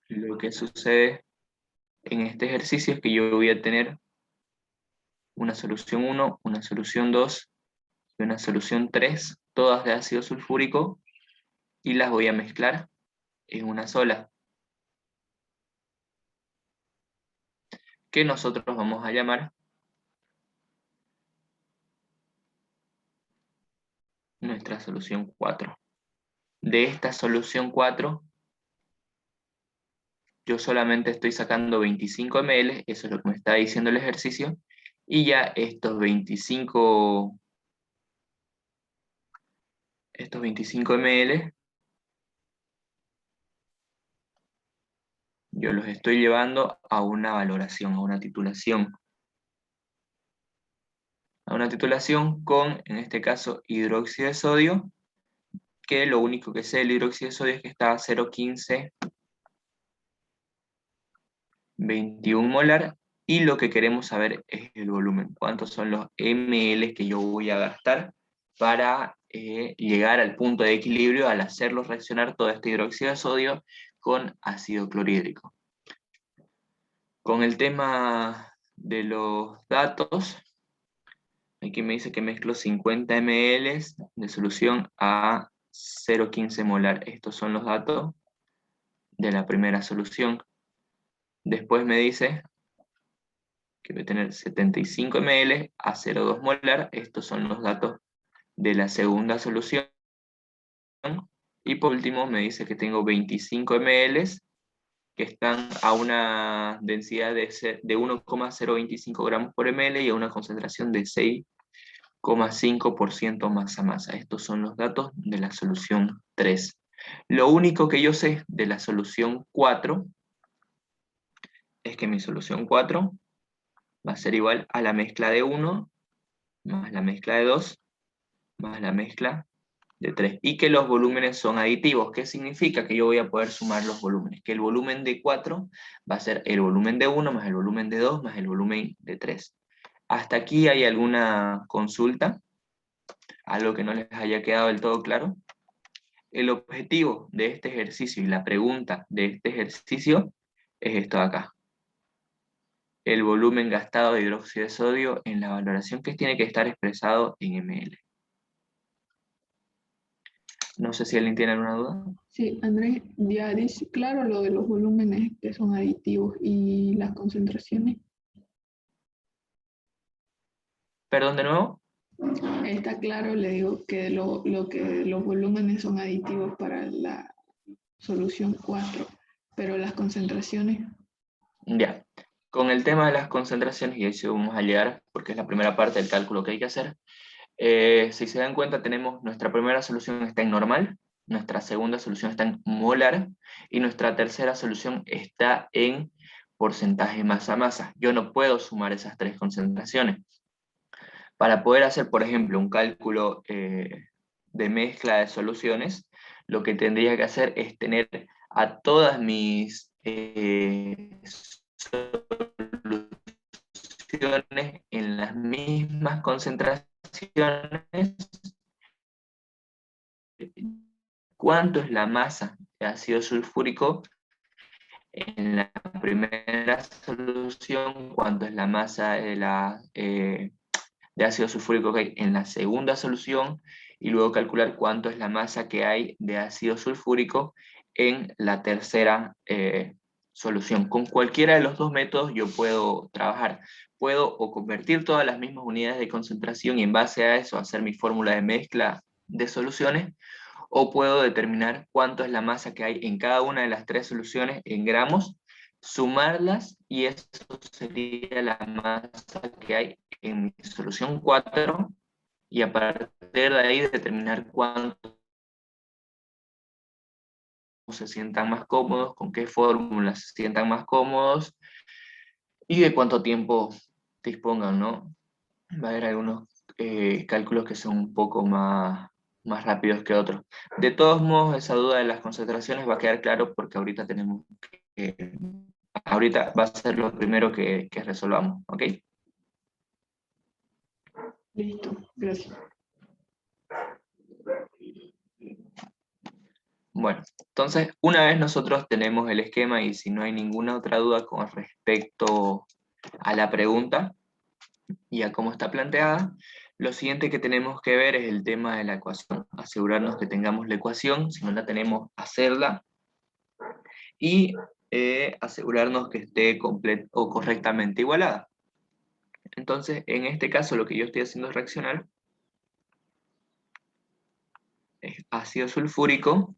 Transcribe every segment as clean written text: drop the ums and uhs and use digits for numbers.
Lo que sucede en este ejercicio es que yo voy a tener una solución 1, una solución 2 y una solución 3, todas de ácido sulfúrico, y las voy a mezclar en una sola, que nosotros vamos a llamar nuestra solución 4. De esta solución 4, yo solamente estoy sacando 25 ml, eso es lo que me está diciendo el ejercicio, y ya estos 25 ml, yo los estoy llevando a una valoración, a una titulación. A una titulación con, en este caso, hidróxido de sodio, que lo único que sé del hidróxido de sodio es que está a 0,1521 molar, y lo que queremos saber es el volumen, cuántos son los ml que yo voy a gastar para llegar al punto de equilibrio al hacerlo reaccionar todo este hidróxido de sodio con ácido clorhídrico. Con el tema de los datos, aquí me dice que mezclo 50 ml de solución a 0,15 molar. Estos son los datos de la primera solución. Después me dice que voy a tener 75 ml a 0,2 molar. Estos son los datos de la segunda solución. Y por último me dice que tengo 25 ml que están a una densidad de 1,025 gramos por ml y a una concentración de 6,5% masa-masa. Estos son los datos de la solución 3. Lo único que yo sé de la solución 4 es que mi solución 4 va a ser igual a la mezcla de 1 más la mezcla de 2 más la mezcla de 3. Y que los volúmenes son aditivos. ¿Qué significa? Que yo voy a poder sumar los volúmenes. Que el volumen de 4 va a ser el volumen de 1 más el volumen de 2 más el volumen de 3. ¿Hasta aquí hay alguna consulta? ¿Algo que no les haya quedado del todo claro? El objetivo de este ejercicio y la pregunta de este ejercicio es esto de acá. El volumen gastado de hidróxido de sodio en la valoración que tiene que estar expresado en ml. No sé si alguien tiene alguna duda. Sí, Andrés, ya dice claro lo de los volúmenes que son aditivos y las concentraciones. ¿Perdón de nuevo? Está claro, le digo que lo que los volúmenes son aditivos para la solución 4, pero las concentraciones. Ya. Con el tema de las concentraciones, y ahí sí vamos a llegar, porque es la primera parte del cálculo que hay que hacer. Si se dan cuenta, tenemos nuestra primera solución está en normal, nuestra segunda solución está en molar, y nuestra tercera solución está en porcentaje masa-masa. Yo no puedo sumar esas tres concentraciones. Para poder hacer, por ejemplo, un cálculo de mezcla de soluciones, lo que tendría que hacer es tener a todas mis soluciones en las mismas concentraciones. ¿Cuánto es la masa de ácido sulfúrico en la primera solución? ¿Cuánto es la masa de ácido sulfúrico que hay en la segunda solución? Y luego calcular cuánto es la masa que hay de ácido sulfúrico en la tercera solución. Con cualquiera de los dos métodos yo puedo trabajar. Puedo o convertir todas las mismas unidades de concentración y en base a eso hacer mi fórmula de mezcla de soluciones, o puedo determinar cuánto es la masa que hay en cada una de las tres soluciones en gramos, sumarlas y eso sería la masa que hay en mi solución 4 y a partir de ahí determinar cuánto se sientan más cómodos, con qué fórmulas se sientan más cómodos y de cuánto tiempo dispongan, ¿no? Va a haber algunos cálculos que son un poco más rápidos que otros. De todos modos, esa duda de las concentraciones va a quedar claro porque ahorita tenemos que, ahorita va a ser lo primero que resolvamos, ¿ok? Listo, gracias. Bueno, entonces una vez nosotros tenemos el esquema y si no hay ninguna otra duda con respecto a la pregunta y a cómo está planteada, lo siguiente que tenemos que ver es el tema de la ecuación. Asegurarnos que tengamos la ecuación, si no la tenemos, hacerla y asegurarnos que esté o correctamente igualada. Entonces, en este caso lo que yo estoy haciendo es reaccionar es ácido sulfúrico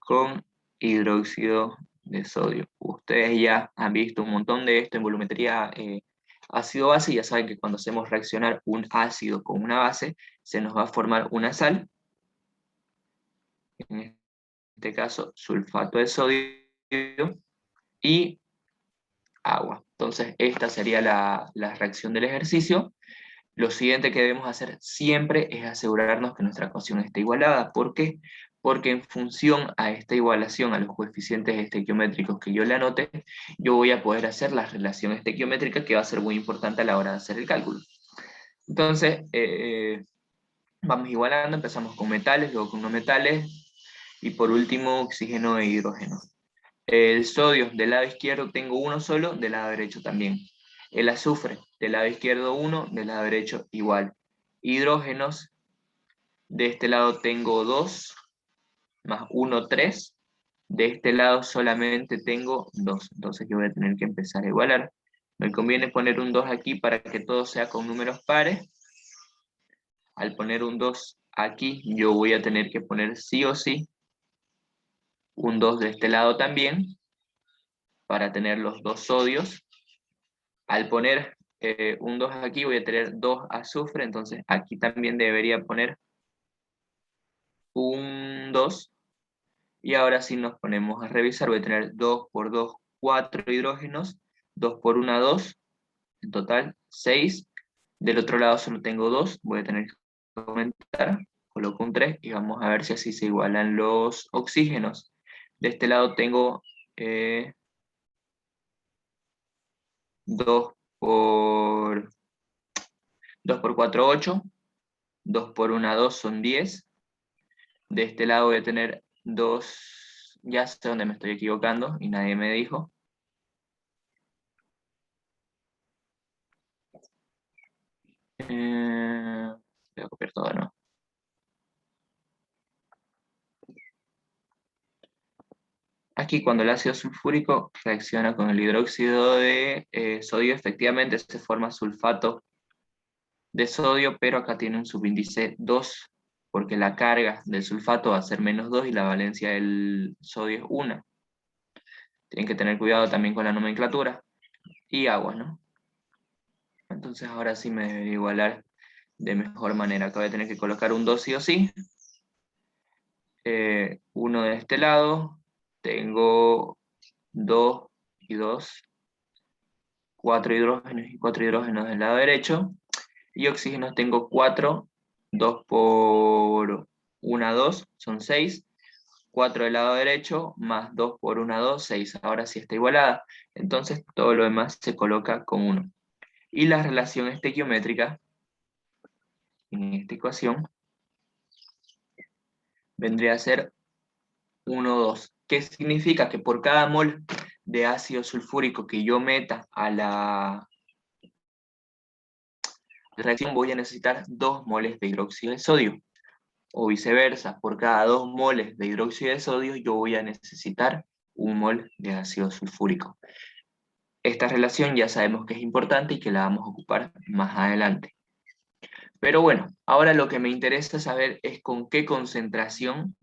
con hidróxido de sodio. Ustedes ya han visto un montón de esto en volumetría ácido-base, y ya saben que cuando hacemos reaccionar un ácido con una base, se nos va a formar una sal, en este caso sulfato de sodio, y agua. Entonces, esta sería la reacción del ejercicio. Lo siguiente que debemos hacer siempre es asegurarnos que nuestra ecuación esté igualada. ¿Por qué? Porque en función a esta igualación, a los coeficientes estequiométricos que yo le anote, yo voy a poder hacer la relación estequiométrica que va a ser muy importante a la hora de hacer el cálculo. Entonces, vamos igualando, empezamos con metales, luego con no metales, y por último, oxígeno e hidrógeno. El sodio del lado izquierdo tengo uno solo, del lado derecho también. El azufre del lado izquierdo uno, del lado derecho igual. Hidrógenos, de este lado tengo 2, más 1, 3. De este lado solamente tengo 2. Entonces yo voy a tener que empezar a igualar. Me conviene poner un 2 aquí para que todo sea con números pares. Al poner un 2 aquí, yo voy a tener que poner sí o sí un 2 de este lado también, para tener los dos sodios. Al poner un 2 aquí voy a tener 2 azufre, entonces aquí también debería poner un 2. Y ahora si nos ponemos a revisar, voy a tener 2 por 2, 4 hidrógenos, 2 por 1, 2, en total 6. Del otro lado solo tengo 2, voy a tener que aumentar, coloco un 3 y vamos a ver si así se igualan los oxígenos. De este lado tengo 2 por 2 por 4, 8, 2 por 1, 2 son 10. De este lado voy a tener 2, ya sé dónde me estoy equivocando y nadie me dijo. Voy a copiar todo, ¿no? Aquí cuando el ácido sulfúrico reacciona con el hidróxido de sodio, efectivamente se forma sulfato de sodio, pero acá tiene un subíndice 2, porque la carga del sulfato va a ser -2 y la valencia del sodio es 1. Tienen que tener cuidado también con la nomenclatura. Y agua, ¿no? Entonces ahora sí me debería igualar de mejor manera. Acá voy a tener que colocar un 2 sí o sí. Uno de este lado. Tengo 2 y 2. 4 hidrógenos y 4 hidrógenos del lado derecho. Y oxígenos tengo 4. 2 por 1, 2, son 6. 4 del lado derecho, más 2 por 1, 2, 6. Ahora sí está igualada. Entonces todo lo demás se coloca con 1. Y la relación estequiométrica en esta ecuación vendría a ser 1, 2. ¿Qué significa? Que por cada mol de ácido sulfúrico que yo meta a la reacción voy a necesitar 2 moles de hidróxido de sodio. O viceversa, por cada 2 moles de hidróxido de sodio yo voy a necesitar 1 mol de ácido sulfúrico. Esta relación ya sabemos que es importante y que la vamos a ocupar más adelante. Pero bueno, ahora lo que me interesa saber es con qué concentración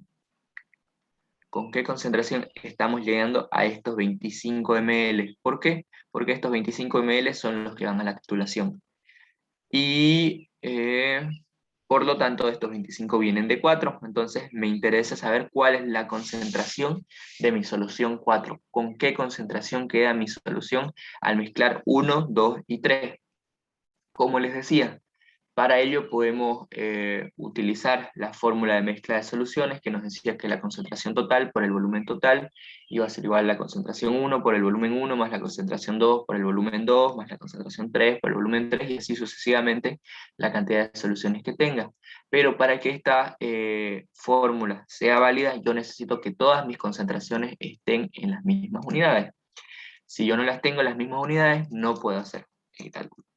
estamos llegando a estos 25 ml. ¿Por qué? Porque estos 25 ml son los que van a la titulación. Y por lo tanto, estos 25 vienen de 4. Entonces me interesa saber cuál es la concentración de mi solución 4. ¿Con qué concentración queda mi solución al mezclar 1, 2 y 3? Como les decía, Para ello podemos utilizar la fórmula de mezcla de soluciones que nos decía que la concentración total por el volumen total iba a ser igual a la concentración 1 por el volumen 1 más la concentración 2 por el volumen 2 más la concentración 3 por el volumen 3 y así sucesivamente la cantidad de soluciones que tenga. Pero para que esta fórmula sea válida yo necesito que todas mis concentraciones estén en las mismas unidades. Si yo no las tengo en las mismas unidades no puedo hacer el cálculo.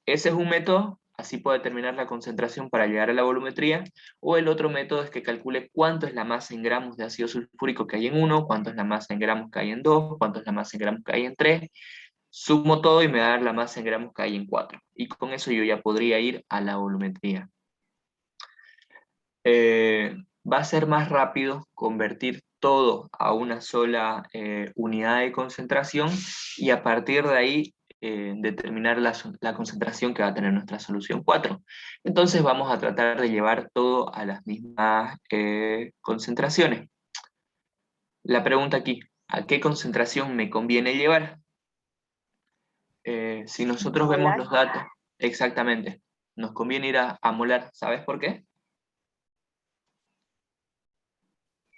Ese es un método, así puedo determinar la concentración para llegar a la volumetría, o el otro método es que calcule cuánto es la masa en gramos de ácido sulfúrico que hay en 1, cuánto es la masa en gramos que hay en 2, cuánto es la masa en gramos que hay en 3, sumo todo y me va a dar la masa en gramos que hay en 4. Y con eso yo ya podría ir a la volumetría. Va a ser más rápido convertir todo a una sola unidad de concentración y a partir de ahí determinar la concentración que va a tener nuestra solución 4. Entonces vamos a tratar de llevar todo a las mismas concentraciones. La pregunta aquí, ¿a qué concentración me conviene llevar? Si nosotros vemos Molar. los datos, exactamente, nos conviene ir a molar. ¿Sabes por qué?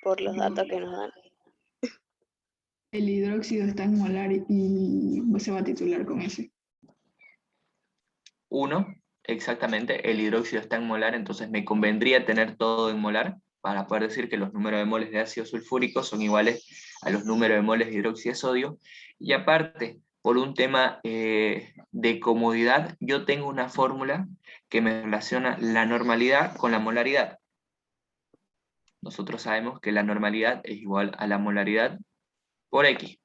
Por los datos que nos dan. El hidróxido está en molar y se va a titular con ese. 1, exactamente, el hidróxido está en molar, entonces me convendría tener todo en molar para poder decir que los números de moles de ácido sulfúrico son iguales a los números de moles de hidróxido de sodio. Y aparte, por un tema de comodidad, yo tengo una fórmula que me relaciona la normalidad con la molaridad. Nosotros sabemos que la normalidad es igual a la molaridad por X.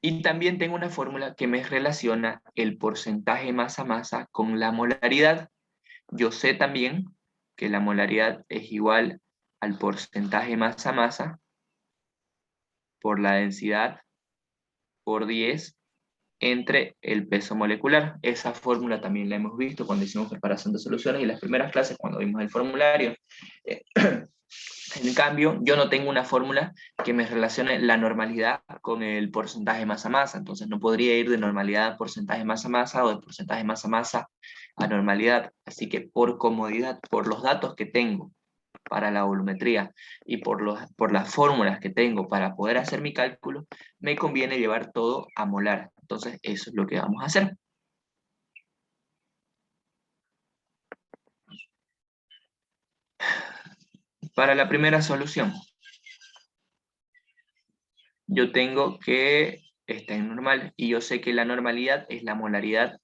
Y también tengo una fórmula que me relaciona el porcentaje masa-masa con la molaridad. Yo sé también que la molaridad es igual al porcentaje masa-masa por la densidad por 10 entre el peso molecular. Esa fórmula también la hemos visto cuando hicimos preparación de soluciones y las primeras clases cuando vimos el formulario. En cambio, yo no tengo una fórmula que me relacione la normalidad con el porcentaje masa-masa, entonces no podría ir de normalidad a porcentaje masa-masa o de porcentaje masa-masa a normalidad, así que por comodidad, por los datos que tengo para la volumetría y por las fórmulas que tengo para poder hacer mi cálculo, me conviene llevar todo a molar, entonces eso es lo que vamos a hacer. Para la primera solución, yo tengo que está en normal y yo sé que la normalidad es la molaridad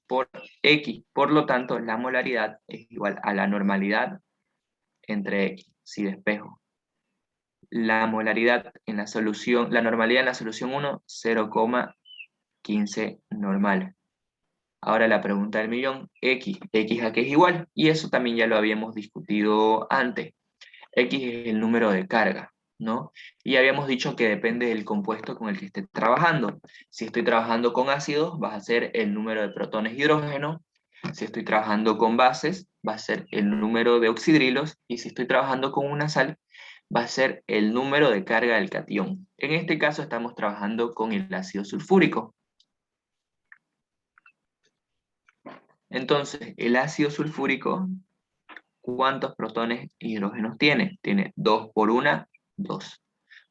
por X, por lo tanto la molaridad es igual a la normalidad entre X, si despejo. La molaridad en la solución, la normalidad en la solución 1, 0,15 normal. Ahora la pregunta del millón, X a qué es igual, y eso también ya lo habíamos discutido antes. X es el número de carga, ¿no? Y habíamos dicho que depende del compuesto con el que esté trabajando. Si estoy trabajando con ácidos, va a ser el número de protones de hidrógeno. Si estoy trabajando con bases, va a ser el número de oxidrilos. Y si estoy trabajando con una sal, va a ser el número de carga del catión. En este caso estamos trabajando con el ácido sulfúrico. Entonces, el ácido sulfúrico, ¿cuántos protones e hidrógenos tiene? Tiene 2 por 1, 2.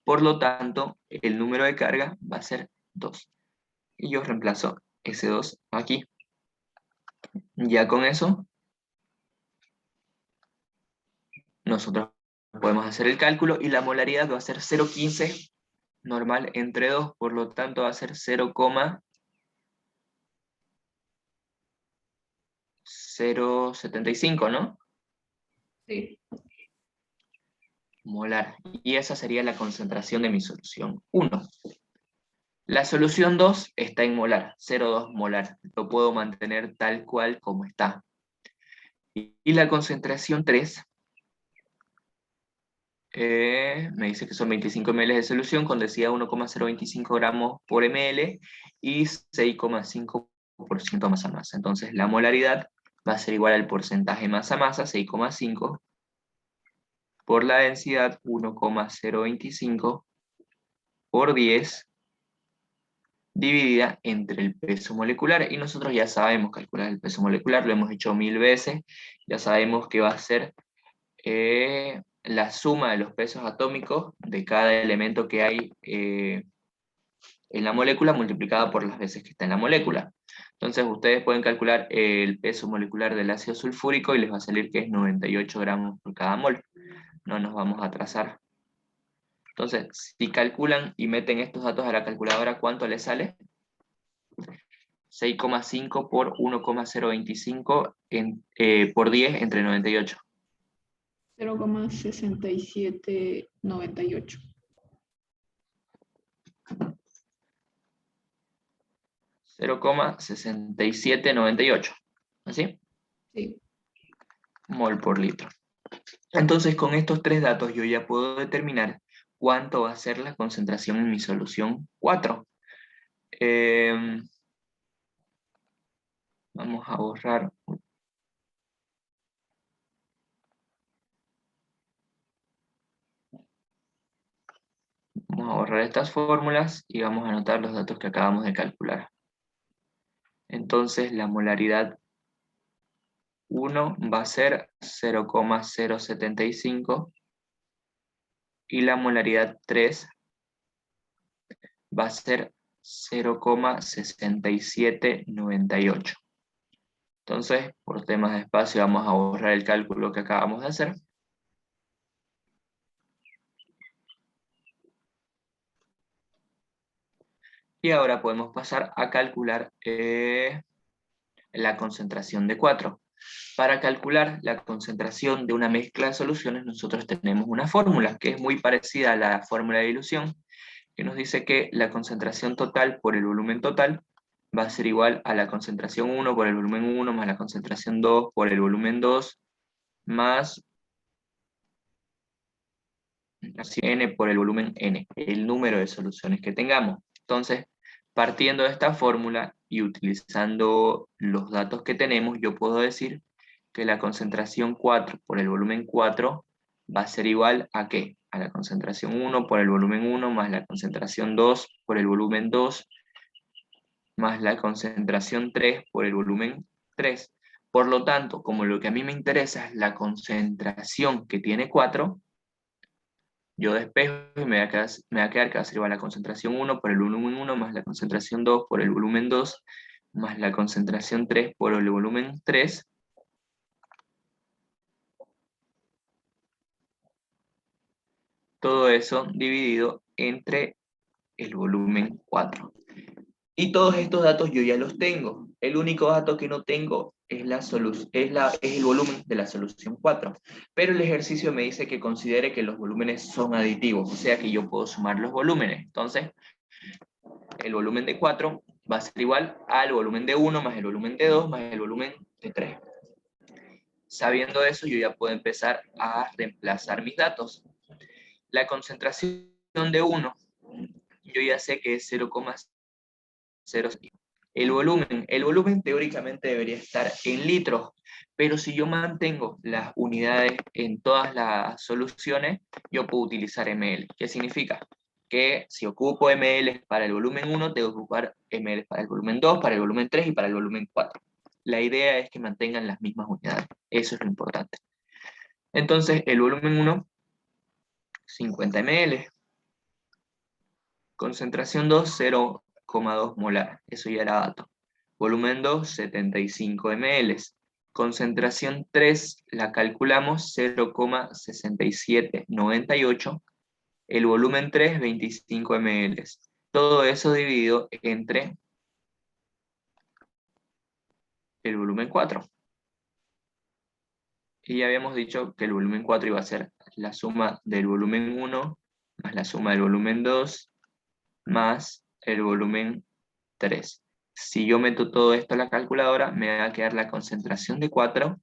Por lo tanto, el número de carga va a ser 2. Y yo reemplazo ese 2 aquí. Ya con eso, nosotros podemos hacer el cálculo y la molaridad va a ser 0,15 normal entre 2, por lo tanto va a ser 0,075, ¿no? Sí. Molar. Y esa sería la concentración de mi solución 1. La solución 2 está en molar, 0,2 molar. Lo puedo mantener tal cual como está. Y la concentración 3, me dice que son 25 ml de solución con densidad 1,025 gramos por ml y 6,5% masa-masa. Entonces la molaridad va a ser igual al porcentaje masa-masa, 6,5, por la densidad 1,025 por 10 dividida entre el peso molecular. Y nosotros ya sabemos calcular el peso molecular, lo hemos hecho 1000 veces, ya sabemos que va a ser la suma de los pesos atómicos de cada elemento que hay en la molécula multiplicada por las veces que está en la molécula. Entonces ustedes pueden calcular el peso molecular del ácido sulfúrico y les va a salir que es 98 gramos por cada mol. No nos vamos a atrasar. Entonces, si calculan y meten estos datos a la calculadora, ¿cuánto les sale? 6,5 por 1,025 por 10 entre 98. 0,6798. 0,6798. ¿Así? Sí. Mol por litro. Entonces, con estos tres datos yo ya puedo determinar cuánto va a ser la concentración en mi solución 4. Vamos a borrar. Vamos a borrar estas fórmulas y vamos a anotar los datos que acabamos de calcular. Entonces, la molaridad 1 va a ser 0,075 y la molaridad 3 va a ser 0,6798. Entonces, por temas de espacio, vamos a borrar el cálculo que acabamos de hacer. Y ahora podemos pasar a calcular la concentración de 4. Para calcular la concentración de una mezcla de soluciones, nosotros tenemos una fórmula que es muy parecida a la fórmula de dilución, que nos dice que la concentración total por el volumen total va a ser igual a la concentración 1 por el volumen 1 más la concentración 2 por el volumen 2 más n por el volumen n, el número de soluciones que tengamos. Entonces, partiendo de esta fórmula y utilizando los datos que tenemos, yo puedo decir que la concentración 4 por el volumen 4 va a ser igual a ¿qué? A la concentración 1 por el volumen 1 más la concentración 2 por el volumen 2 más la concentración 3 por el volumen 3. Por lo tanto, como lo que a mí me interesa es la concentración que tiene 4, yo despejo y me va a quedar que va a ser igual a la concentración 1 por el volumen 1 más la concentración 2 por el volumen 2 más la concentración 3 por el volumen 3. Todo eso dividido entre el volumen 4. Y todos estos datos yo ya los tengo. El único dato que no tengo es el volumen de la solución 4. Pero el ejercicio me dice que considere que los volúmenes son aditivos, o sea que yo puedo sumar los volúmenes. Entonces, el volumen de 4 va a ser igual al volumen de 1 más el volumen de 2 más el volumen de 3. Sabiendo eso, yo ya puedo empezar a reemplazar mis datos. La concentración de 1, yo ya sé que es 0,05. El volumen teóricamente debería estar en litros, pero si yo mantengo las unidades en todas las soluciones, yo puedo utilizar ml. ¿Qué significa? Que si ocupo ml para el volumen 1, tengo que ocupar ml para el volumen 2, para el volumen 3 y para el volumen 4. La idea es que mantengan las mismas unidades. Eso es lo importante. Entonces, el volumen 1, 50 ml. Concentración 2, 0,2 molar. Eso ya era dato. Volumen 2, 75 ml. Concentración 3, la calculamos 0,6798. El volumen 3, 25 ml. Todo eso dividido entre el volumen 4. Y ya habíamos dicho que el volumen 4 iba a ser la suma del volumen 1 más la suma del volumen 2 más el volumen 3. Si yo meto todo esto a la calculadora, me va a quedar la concentración de 4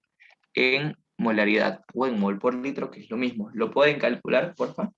en molaridad o en mol por litro, que es lo mismo. ¿Lo pueden calcular, por favor?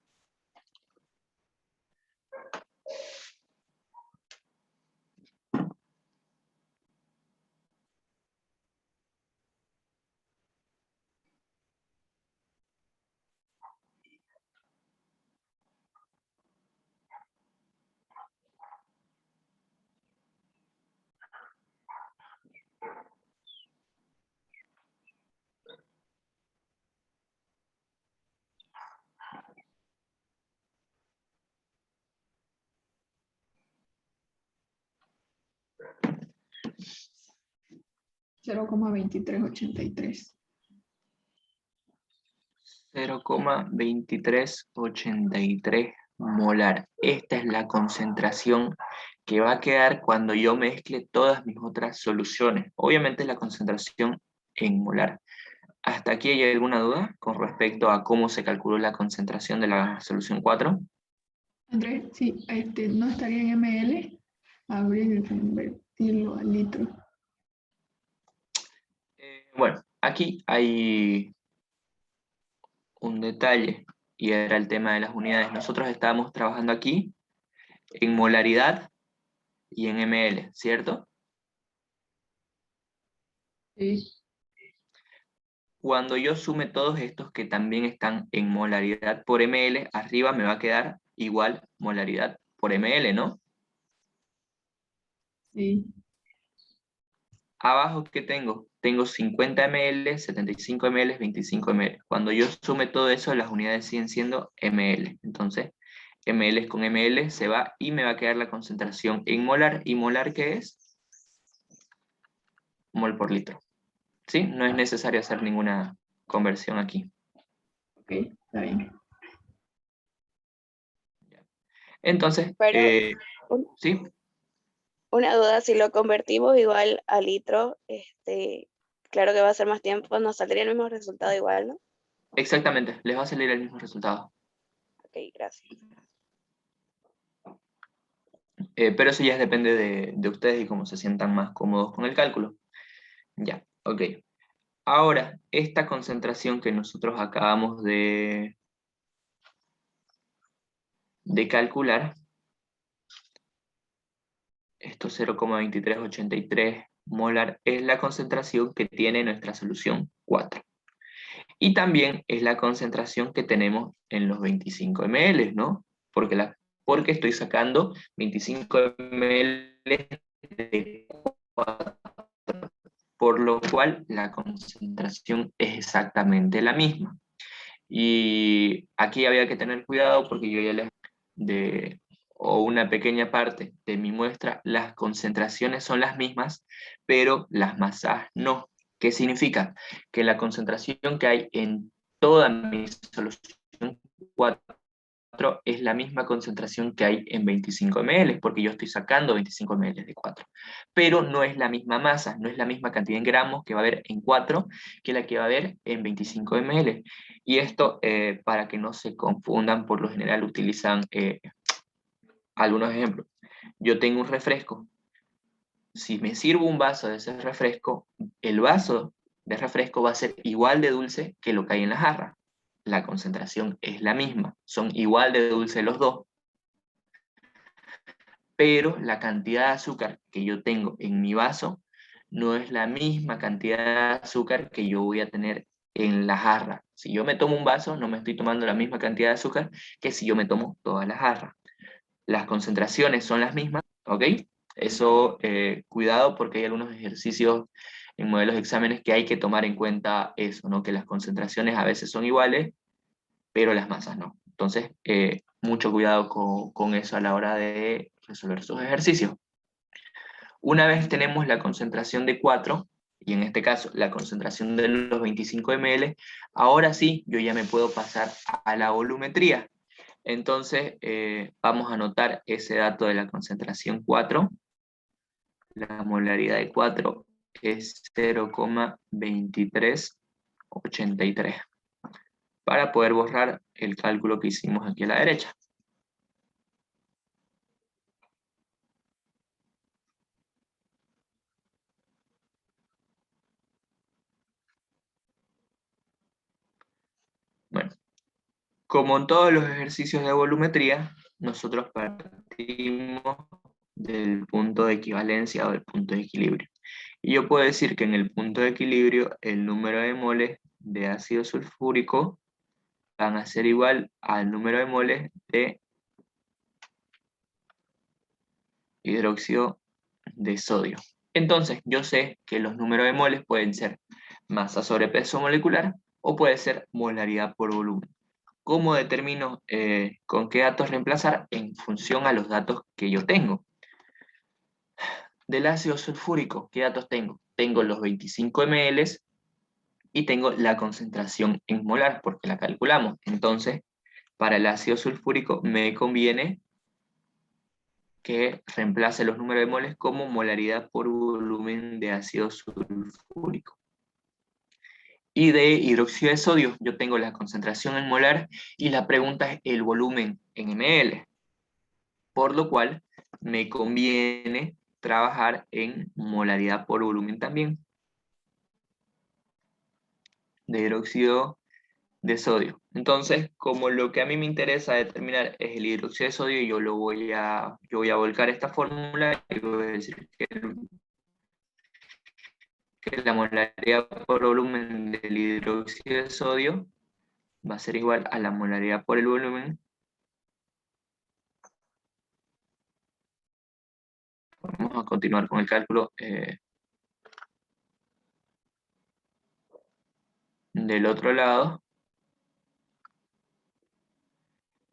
0,2383. 0,2383 molar. Esta es la concentración que va a quedar cuando yo mezcle todas mis otras soluciones. Obviamente es la concentración en molar. ¿Hasta aquí hay alguna duda con respecto a cómo se calculó la concentración de la solución 4? Andrés, sí, no estaría en ml, habría que convertirlo a litro. Bueno, aquí hay un detalle y era el tema de las unidades. Nosotros estábamos trabajando aquí en molaridad y en ml, ¿cierto? Sí, Cuando yo sume todos estos que también están en molaridad por ml, arriba me va a quedar igual molaridad por ml, ¿no? sí. Abajo, ¿qué tengo? Tengo 50 ml, 75 ml, 25 ml. Cuando yo sume todo eso, las unidades siguen siendo ml. Entonces, ml con ml se va y me va a quedar la concentración en molar. ¿Y molar qué es? Mol por litro. ¿Sí? No es necesario hacer ninguna conversión aquí. Ok, está bien. Entonces, Pero un- ¿sí? una duda, si lo convertimos igual a litro, claro que va a ser más tiempo, nos saldría el mismo resultado igual, ¿no? Exactamente, les va a salir el mismo resultado. Ok, gracias. Pero eso ya depende de ustedes y cómo se sientan más cómodos con el cálculo. Ya, ok. Ahora, esta concentración que nosotros acabamos de calcular, esto 0,2383 molar, es la concentración que tiene nuestra solución 4. Y también es la concentración que tenemos en los 25 ml, ¿no? Porque estoy sacando 25 ml de 4, por lo cual la concentración es exactamente la misma. Y aquí había que tener cuidado porque yo ya les o una pequeña parte de mi muestra, las concentraciones son las mismas, pero las masas no. ¿Qué significa? Que la concentración que hay en toda mi solución 4 es la misma concentración que hay en 25 ml, porque yo estoy sacando 25 ml de 4. Pero no es la misma masa, no es la misma cantidad en gramos que va a haber en 4 que la que va a haber en 25 ml. Y esto, para que no se confundan, por lo general utilizan algunos ejemplos. Yo tengo un refresco. Si me sirvo un vaso de ese refresco, el vaso de refresco va a ser igual de dulce que lo que hay en la jarra. La concentración es la misma, son igual de dulce los dos, pero la cantidad de azúcar que yo tengo en mi vaso no es la misma cantidad de azúcar que yo voy a tener en la jarra. Si yo me tomo un vaso, no me estoy tomando la misma cantidad de azúcar que si yo me tomo toda la jarra. Las concentraciones son las mismas, ¿ok? Eso, cuidado porque hay algunos ejercicios en modelos de exámenes que hay que tomar en cuenta eso, ¿no? Que las concentraciones a veces son iguales, pero las masas no. Entonces, mucho cuidado con eso a la hora de resolver sus ejercicios. Una vez tenemos la concentración de 4, y en este caso la concentración de los 25 ml, ahora sí yo ya me puedo pasar a la volumetría. Entonces, vamos a anotar ese dato de la concentración 4. La molaridad de 4 es 0,2383 para poder borrar el cálculo que hicimos aquí a la derecha. Bueno, como en todos los ejercicios de volumetría, nosotros partimos del punto de equivalencia o del punto de equilibrio. Y yo puedo decir que en el punto de equilibrio el número de moles de ácido sulfúrico van a ser igual al número de moles de hidróxido de sodio. Entonces, yo sé que los números de moles pueden ser masa sobre peso molecular o puede ser molaridad por volumen. ¿Cómo determino con qué datos reemplazar? En función a los datos que yo tengo. Del ácido sulfúrico, ¿qué datos tengo? Tengo los 25 ml y tengo la concentración en molar, porque la calculamos. Entonces, para el ácido sulfúrico me conviene que reemplace los números de moles como molaridad por volumen de ácido sulfúrico. Y de hidróxido de sodio, yo tengo la concentración en molar y la pregunta es el volumen en ml. Por lo cual, me conviene trabajar en molaridad por volumen también de hidróxido de sodio. Entonces, como lo que a mí me interesa determinar es el hidróxido de sodio, yo voy a volcar esta fórmula y voy a decir que la molaridad por volumen del hidróxido de sodio va a ser igual a la molaridad por el volumen. Vamos a continuar con el cálculo del otro lado.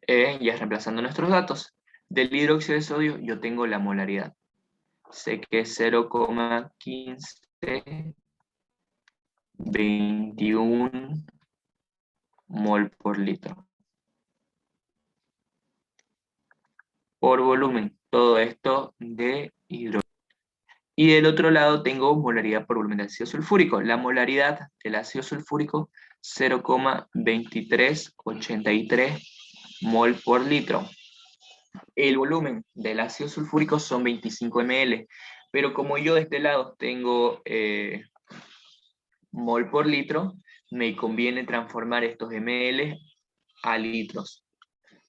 Ya reemplazando nuestros datos. Del hidróxido de sodio yo tengo la molaridad. Sé que es 0,1521 mol por litro. Por volumen, todo esto de hidróxido. Y del otro lado tengo molaridad por volumen de ácido sulfúrico. La molaridad del ácido sulfúrico, 0,2383 mol por litro. El volumen del ácido sulfúrico son 25 ml, pero como yo de este lado tengo mol por litro, me conviene transformar estos ml a litros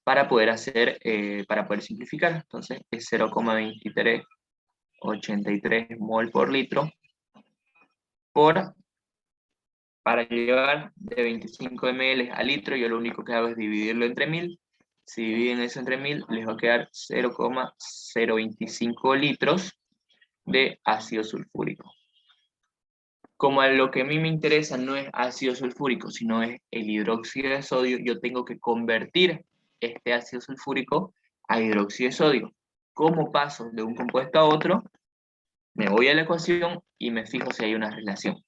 para poder simplificar. Entonces es 0,2383 mol por litro para llevar de 25 ml a litro, yo lo único que hago es dividirlo entre 1000. Si dividen eso entre 1000, les va a quedar 0,025 litros de ácido sulfúrico. Como a lo que a mí me interesa no es ácido sulfúrico, sino es el hidróxido de sodio, yo tengo que convertir este ácido sulfúrico a hidróxido de sodio. ¿Cómo paso de un compuesto a otro? Me voy a la ecuación y me fijo si hay una relación.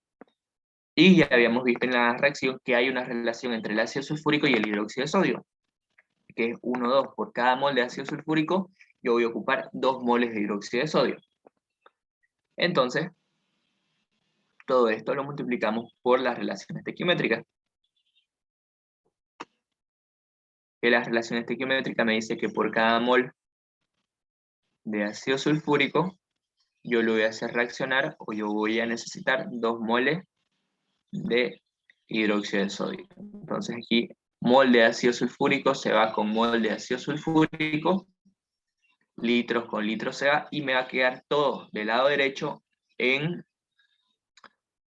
Y ya habíamos visto en la reacción que hay una relación entre el ácido sulfúrico y el hidróxido de sodio, que es 1,2. Por cada mol de ácido sulfúrico, yo voy a ocupar 2 moles de hidróxido de sodio. Entonces, todo esto lo multiplicamos por las relaciones estequiométricas. Que la relación estequiométrica me dice que por cada mol de ácido sulfúrico, yo lo voy a hacer reaccionar o yo voy a necesitar 2 moles de hidróxido de sodio. Entonces aquí, mol de ácido sulfúrico se va con mol de ácido sulfúrico, litros con litros se va, y me va a quedar todo del lado derecho en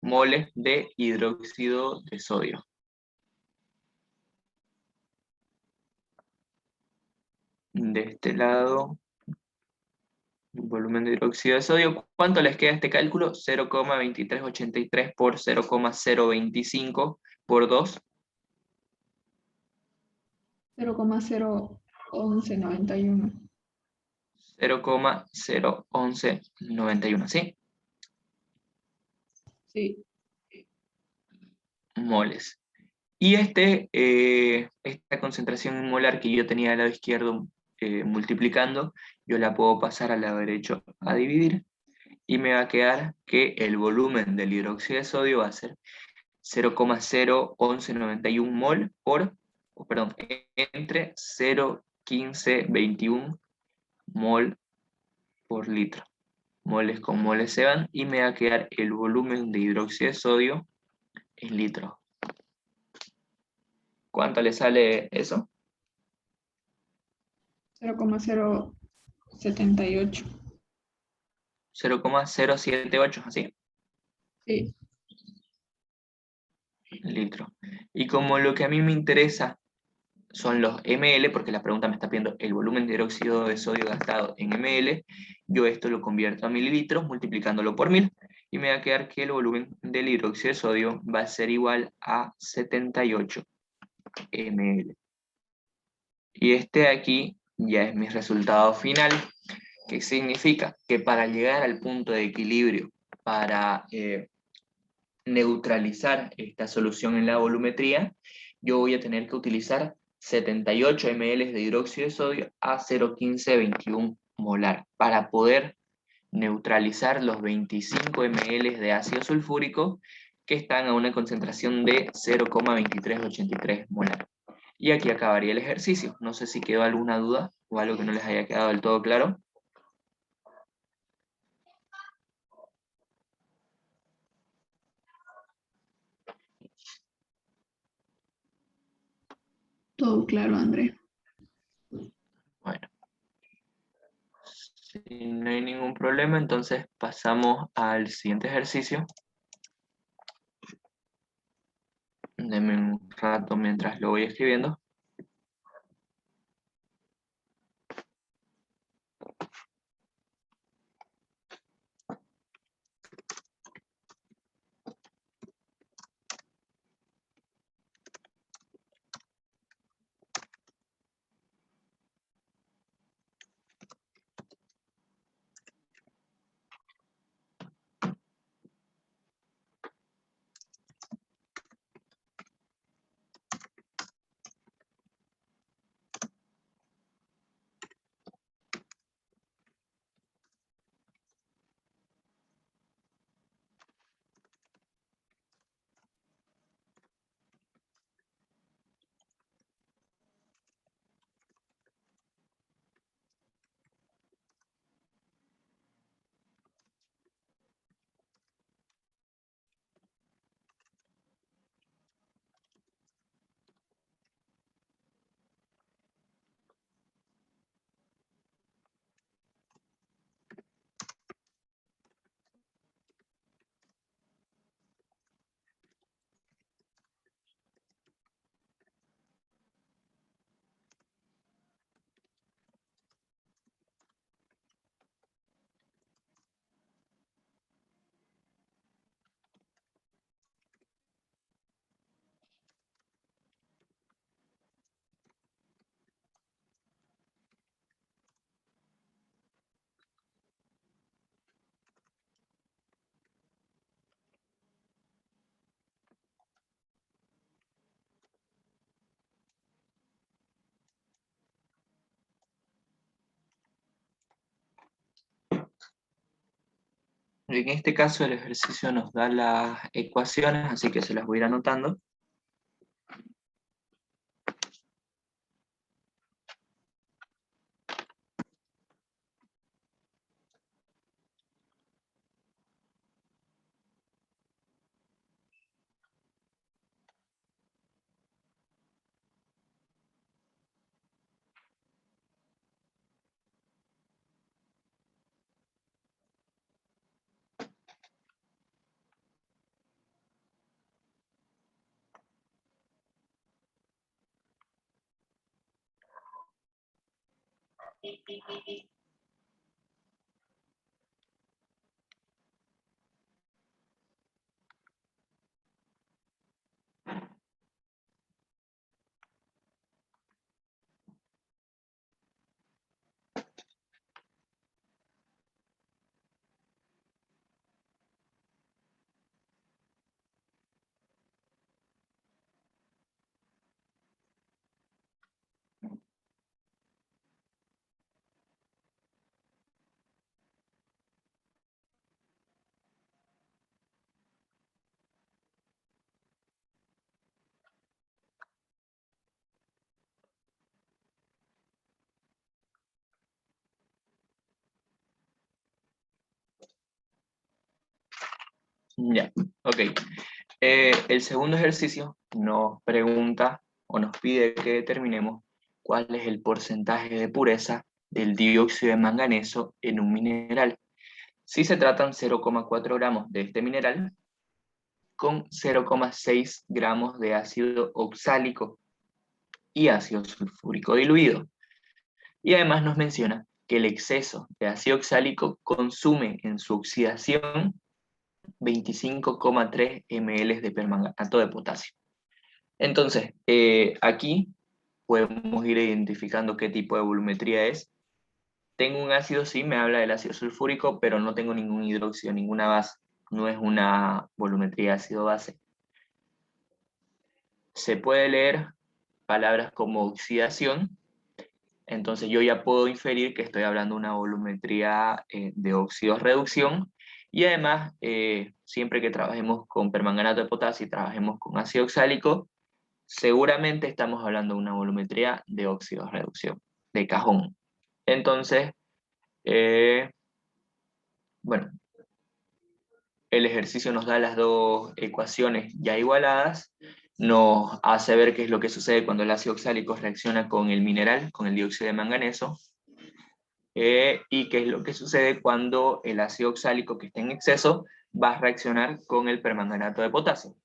moles de hidróxido de sodio. De este lado, volumen de hidróxido de sodio. ¿Cuánto les queda este cálculo? 0,2383 por 0,025 por 2. 0,01191. 0,01191, ¿sí? Sí. Moles. Y esta concentración molar que yo tenía al lado izquierdo multiplicando, yo la puedo pasar al lado derecho a dividir, y me va a quedar que el volumen del hidróxido de sodio va a ser 0,01191 mol entre 0,1521 mol por litro. Moles con moles se van y me va a quedar el volumen de hidróxido de sodio en litros. ¿Cuánto le sale eso? 0,078. 0,078, ¿así? Sí. Litro. Y como lo que a mí me interesa son los ml, porque la pregunta me está pidiendo el volumen de hidróxido de sodio gastado en ml, yo esto lo convierto a mililitros multiplicándolo por 1000, y me va a quedar que el volumen del hidróxido de sodio va a ser igual a 78 ml. Y este de aquí ya es mi resultado final, ¿Qué significa? Que para llegar al punto de equilibrio, para neutralizar esta solución en la volumetría, yo voy a tener que utilizar 78 ml de hidróxido de sodio a 0,1521 molar para poder neutralizar los 25 ml de ácido sulfúrico que están a una concentración de 0,2383 molar. Y aquí acabaría el ejercicio. No sé si quedó alguna duda o algo que no les haya quedado del todo claro. Todo claro, André. Bueno, si no hay ningún problema, entonces pasamos al siguiente ejercicio. Denme un rato mientras lo voy escribiendo. En este caso el ejercicio nos da las ecuaciones, así que se las voy a ir anotando. Ya, ok. El segundo ejercicio nos pregunta o nos pide que determinemos cuál es el porcentaje de pureza del dióxido de manganeso en un mineral. Si se tratan 0,4 gramos de este mineral con 0,6 gramos de ácido oxálico y ácido sulfúrico diluido. Y además nos menciona que el exceso de ácido oxálico consume en su oxidación 25,3 ml de permanganato de potasio. Entonces, aquí podemos ir identificando qué tipo de volumetría es. tengo un ácido, sí, me habla del ácido sulfúrico, pero no tengo ningún hidróxido, ninguna base. No es una volumetría ácido-base. Se puede leer palabras como oxidación, entonces yo ya puedo inferir que estoy hablando de una volumetría de óxidos-reducción, y además, siempre que trabajemos con permanganato de potasio y trabajemos con ácido oxálico, seguramente estamos hablando de una volumetría de óxidos-reducción, de cajón. Entonces, bueno, el ejercicio nos da las dos ecuaciones ya igualadas, nos hace ver qué es lo que sucede cuando el ácido oxálico reacciona con el mineral, con el dióxido de manganeso, y qué es lo que sucede cuando el ácido oxálico que está en exceso va a reaccionar con el permanganato de potasio.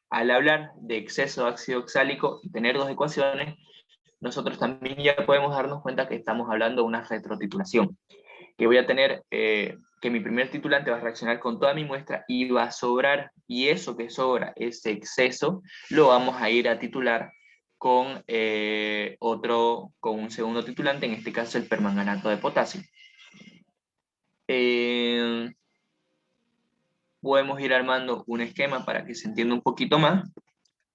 Al hablar de exceso de ácido oxálico y tener dos ecuaciones, nosotros también ya podemos darnos cuenta que estamos hablando de una retrotitulación, que voy a tener que mi primer titulante va a reaccionar con toda mi muestra y va a sobrar, y eso que sobra, ese exceso, lo vamos a ir a titular con con un segundo titulante, en este caso el permanganato de potasio. Podemos ir armando un esquema para que se entienda un poquito más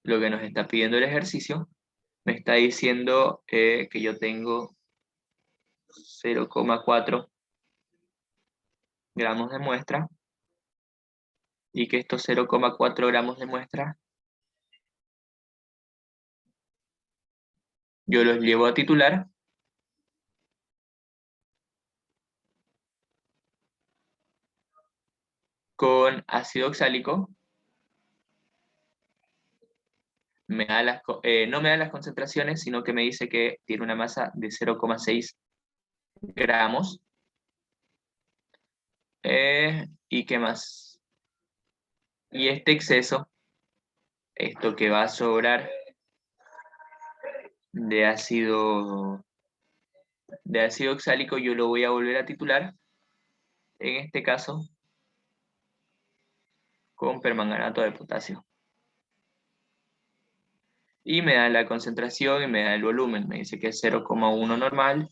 lo que nos está pidiendo el ejercicio. Me está diciendo que yo tengo 0,4 gramos de muestra, y que estos 0,4 gramos de muestra yo los llevo a titular con ácido oxálico. No me da las concentraciones, sino que me dice que tiene una masa de 0,6 gramos. ¿Y qué más? Y este exceso, esto que va a sobrar de ácido oxálico, yo lo voy a volver a titular, en este caso, con permanganato de potasio. Y me da la concentración y me da el volumen. Me dice que es 0,1 normal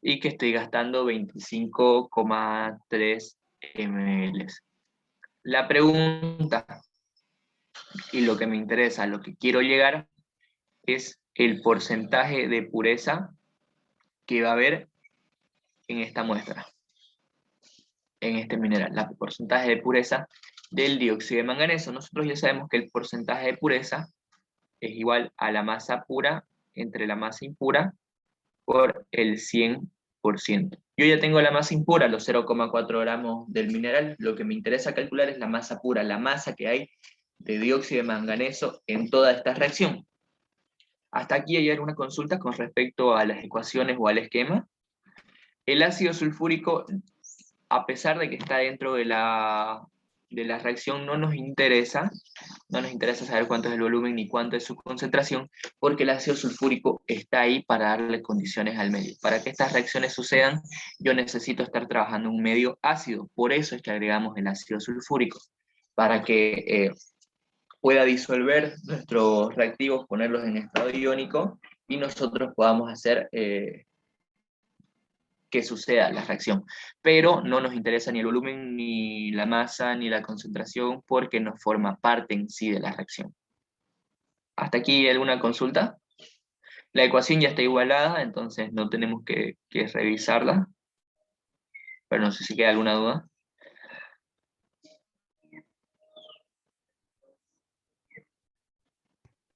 y que estoy gastando 25,3 ml. La pregunta, y lo que me interesa, lo que quiero llegar, es el porcentaje de pureza que va a haber en esta muestra, en este mineral, el porcentaje de pureza del dióxido de manganeso. Nosotros ya sabemos que el porcentaje de pureza es igual a la masa pura entre la masa impura por el 100%. Yo ya tengo la masa impura, los 0,4 gramos del mineral. Lo que me interesa calcular es la masa pura, la masa que hay de dióxido de manganeso en toda esta reacción. Hasta aquí hay alguna consulta con respecto a las ecuaciones o al esquema. El ácido sulfúrico, a pesar de que está dentro de la reacción, no nos interesa saber cuánto es el volumen ni cuánto es su concentración, porque el ácido sulfúrico está ahí para darle condiciones al medio. Para que estas reacciones sucedan, yo necesito estar trabajando en un medio ácido, por eso es que agregamos el ácido sulfúrico, para que pueda disolver nuestros reactivos, ponerlos en estado iónico, y nosotros podamos hacer que suceda la reacción. Pero no nos interesa ni el volumen, ni la masa, ni la concentración, porque no forma parte en sí de la reacción. ¿Hasta aquí alguna consulta? La ecuación ya está igualada, entonces no tenemos que revisarla. Pero no sé si queda alguna duda.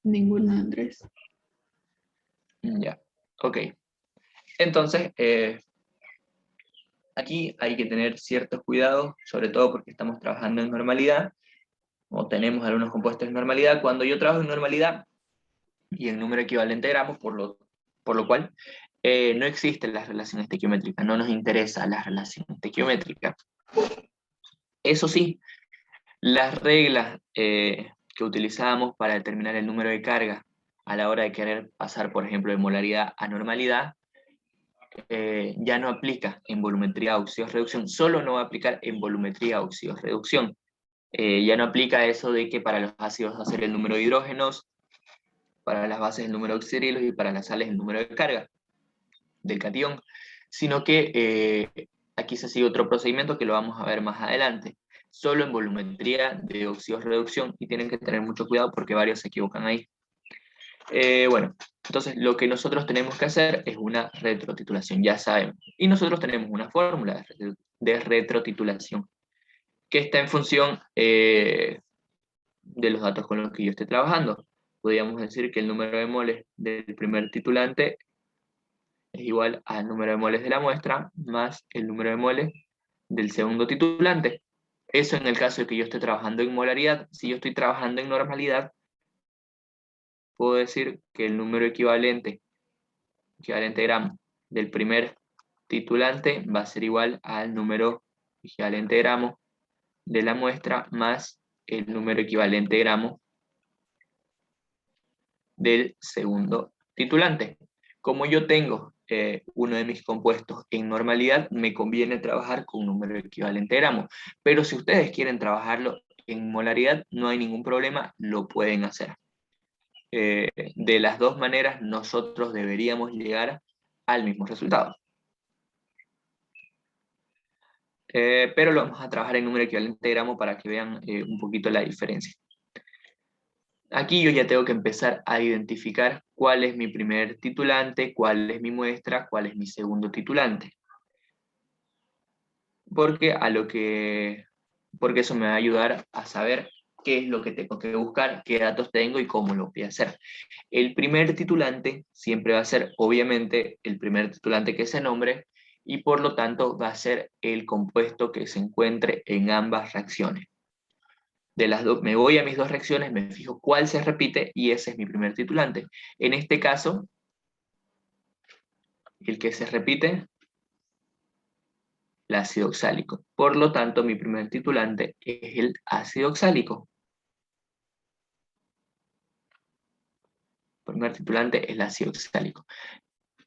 Ninguna, Andrés. Ya, ok. Entonces, aquí hay que tener ciertos cuidados, sobre todo porque estamos trabajando en normalidad, o tenemos algunos compuestos en normalidad. Cuando yo trabajo en normalidad y en número equivalente de gramos, por lo cual no existen las relaciones estequiométricas, no nos interesa las relaciones estequiométricas. Eso sí, las reglas que utilizábamos para determinar el número de carga a la hora de querer pasar, por ejemplo, de molaridad a normalidad, ya no aplica en volumetría óxidos-reducción, solo no va a aplicar en volumetría óxidos-reducción. Ya no aplica eso de que para los ácidos va a ser el número de hidrógenos, para las bases el número de oxidrilos y para las sales el número de carga del catión. sino que aquí se sigue otro procedimiento que lo vamos a ver más adelante, solo en volumetría de óxidos-reducción, y tienen que tener mucho cuidado porque varios se equivocan ahí. Bueno, entonces lo que nosotros tenemos que hacer es una retrotitulación, ya sabemos, y nosotros tenemos una fórmula de retrotitulación, que está en función de los datos con los que yo esté trabajando. Podríamos decir que el número de moles del primer titulante es igual al número de moles de la muestra más el número de moles del segundo titulante. Eso en el caso de que yo esté trabajando en molaridad. Si yo estoy trabajando en normalidad, puedo decir que el número equivalente gramo del primer titulante va a ser igual al número equivalente gramo de la muestra más el número equivalente gramo del segundo titulante. Como yo tengo uno de mis compuestos en normalidad, me conviene trabajar con un número equivalente gramo. Pero si ustedes quieren trabajarlo en molaridad, no hay ningún problema, lo pueden hacer. De las dos maneras, nosotros deberíamos llegar al mismo resultado. Pero lo vamos a trabajar en número equivalente gramo para que vean un poquito la diferencia. Aquí yo ya tengo que empezar a identificar cuál es mi primer titulante, cuál es mi muestra, cuál es mi segundo titulante. Porque eso me va a ayudar a saber qué es lo que tengo que buscar, qué datos tengo y cómo lo voy a hacer. El primer titulante siempre va a ser, obviamente, el primer titulante que se nombre, y por lo tanto va a ser el compuesto que se encuentre en ambas reacciones. De las dos, me voy a mis dos reacciones, me fijo cuál se repite y ese es mi primer titulante. En este caso, el que se repite, el ácido oxálico. Por lo tanto, mi primer titulante es el ácido oxálico. El primer titulante es el ácido oxálico.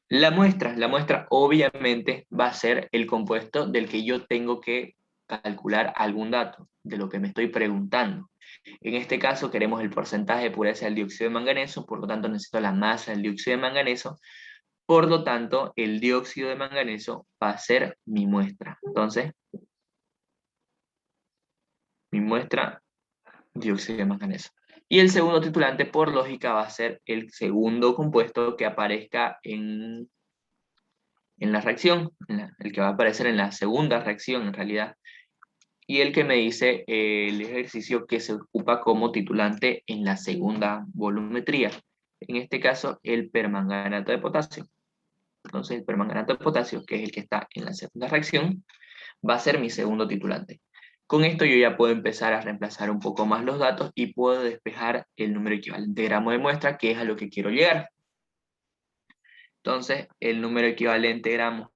La muestra obviamente va a ser el compuesto del que yo tengo que calcular algún dato, de lo que me estoy preguntando. En este caso queremos el porcentaje de pureza del dióxido de manganeso, por lo tanto necesito la masa del dióxido de manganeso, por lo tanto el dióxido de manganeso va a ser mi muestra. Entonces, mi muestra, dióxido de manganeso. Y el segundo titulante, por lógica, va a ser el segundo compuesto que aparezca en la reacción, el que va a aparecer en la segunda reacción en realidad, y el que me dice el ejercicio que se ocupa como titulante en la segunda volumetría, en este caso el permanganato de potasio. Entonces el permanganato de potasio, que es el que está en la segunda reacción, va a ser mi segundo titulante. Con esto yo ya puedo empezar a reemplazar un poco más los datos y puedo despejar el número equivalente de gramo de muestra, que es a lo que quiero llegar. Entonces, el número equivalente de gramos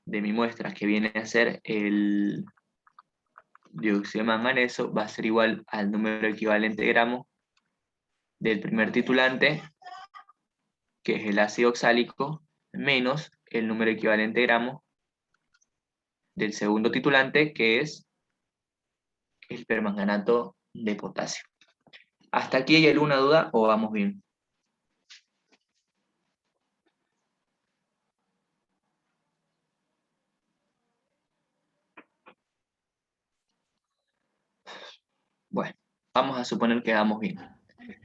de mi muestra, que viene a ser el dióxido de manganeso, va a ser igual al número equivalente de gramos del primer titulante, que es el ácido oxálico, menos el número equivalente de gramos del segundo titulante, que es el permanganato de potasio. ¿Hasta aquí hay alguna duda o vamos bien? Bueno, vamos a suponer que vamos bien.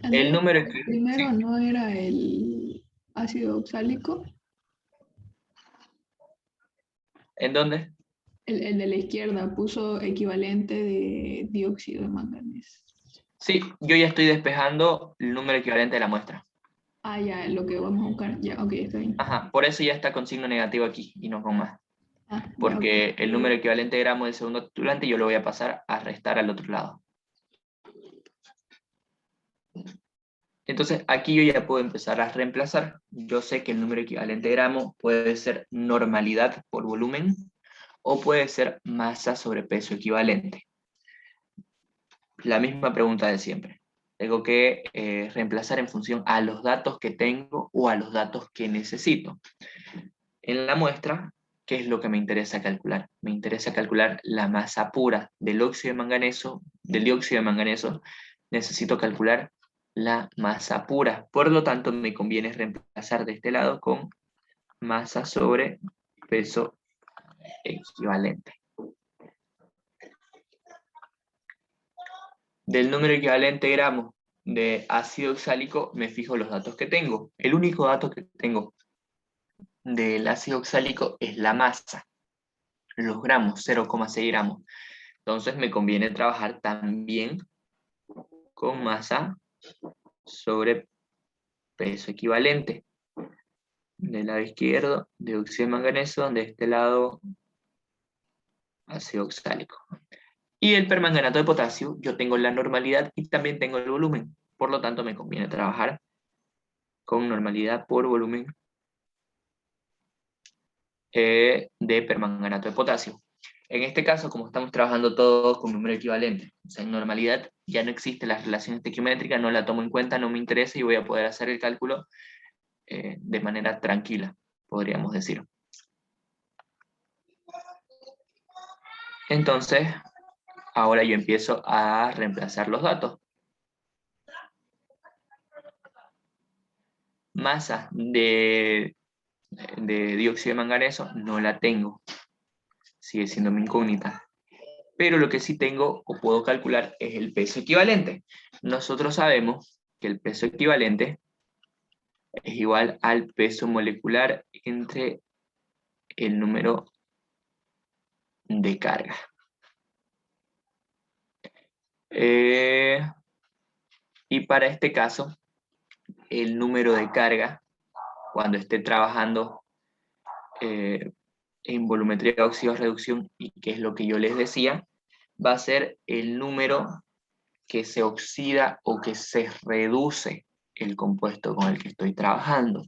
El número El primero sí. no era el ácido oxálico. ¿En dónde? El de la izquierda puso equivalente de dióxido de manganeso. Sí, yo ya estoy despejando el número equivalente de la muestra. Ah, ya, lo que vamos a buscar. Ya, ok, está bien. Ajá, por eso ya está con signo negativo aquí y no con más. Ah, ya, Porque ok. el número equivalente de gramos del segundo titulante yo lo voy a pasar a restar al otro lado. Entonces aquí yo ya puedo empezar a reemplazar. Yo sé que el número equivalente de gramo puede ser normalidad por volumen o puede ser masa sobre peso equivalente. La misma pregunta de siempre. Tengo que reemplazar en función a los datos que tengo o a los datos que necesito. En la muestra, ¿qué es lo que me interesa calcular? Me interesa calcular la masa pura del óxido de manganeso, del dióxido de manganeso. Necesito calcular la masa pura. Por lo tanto, me conviene reemplazar de este lado con masa sobre peso equivalente. Del número equivalente de gramos de ácido oxálico me fijo los datos que tengo. El único dato que tengo del ácido oxálico es la masa, los gramos, 0,6 gramos. Entonces me conviene trabajar también con masa sobre peso equivalente. Del lado izquierdo, dióxido de manganeso, de este lado, ácido oxálico. Y el permanganato de potasio, yo tengo la normalidad y también tengo el volumen. Por lo tanto, me conviene trabajar con normalidad por volumen de permanganato de potasio. En este caso, como estamos trabajando todos con número equivalente, o sea, en normalidad ya no existe la relación estequiométrica, no la tomo en cuenta, no me interesa y voy a poder hacer el cálculo de manera tranquila, podríamos decir. Entonces, ahora yo empiezo a reemplazar los datos. Masa de dióxido de manganeso no la tengo, sigue siendo mi incógnita. Pero lo que sí tengo o puedo calcular es el peso equivalente. Nosotros sabemos que el peso equivalente es igual al peso molecular entre el número de carga. Y para este caso, el número de carga, cuando esté trabajando en volumetría de óxido-reducción, y que es lo que yo les decía, va a ser el número que se oxida o que se reduce el compuesto con el que estoy trabajando.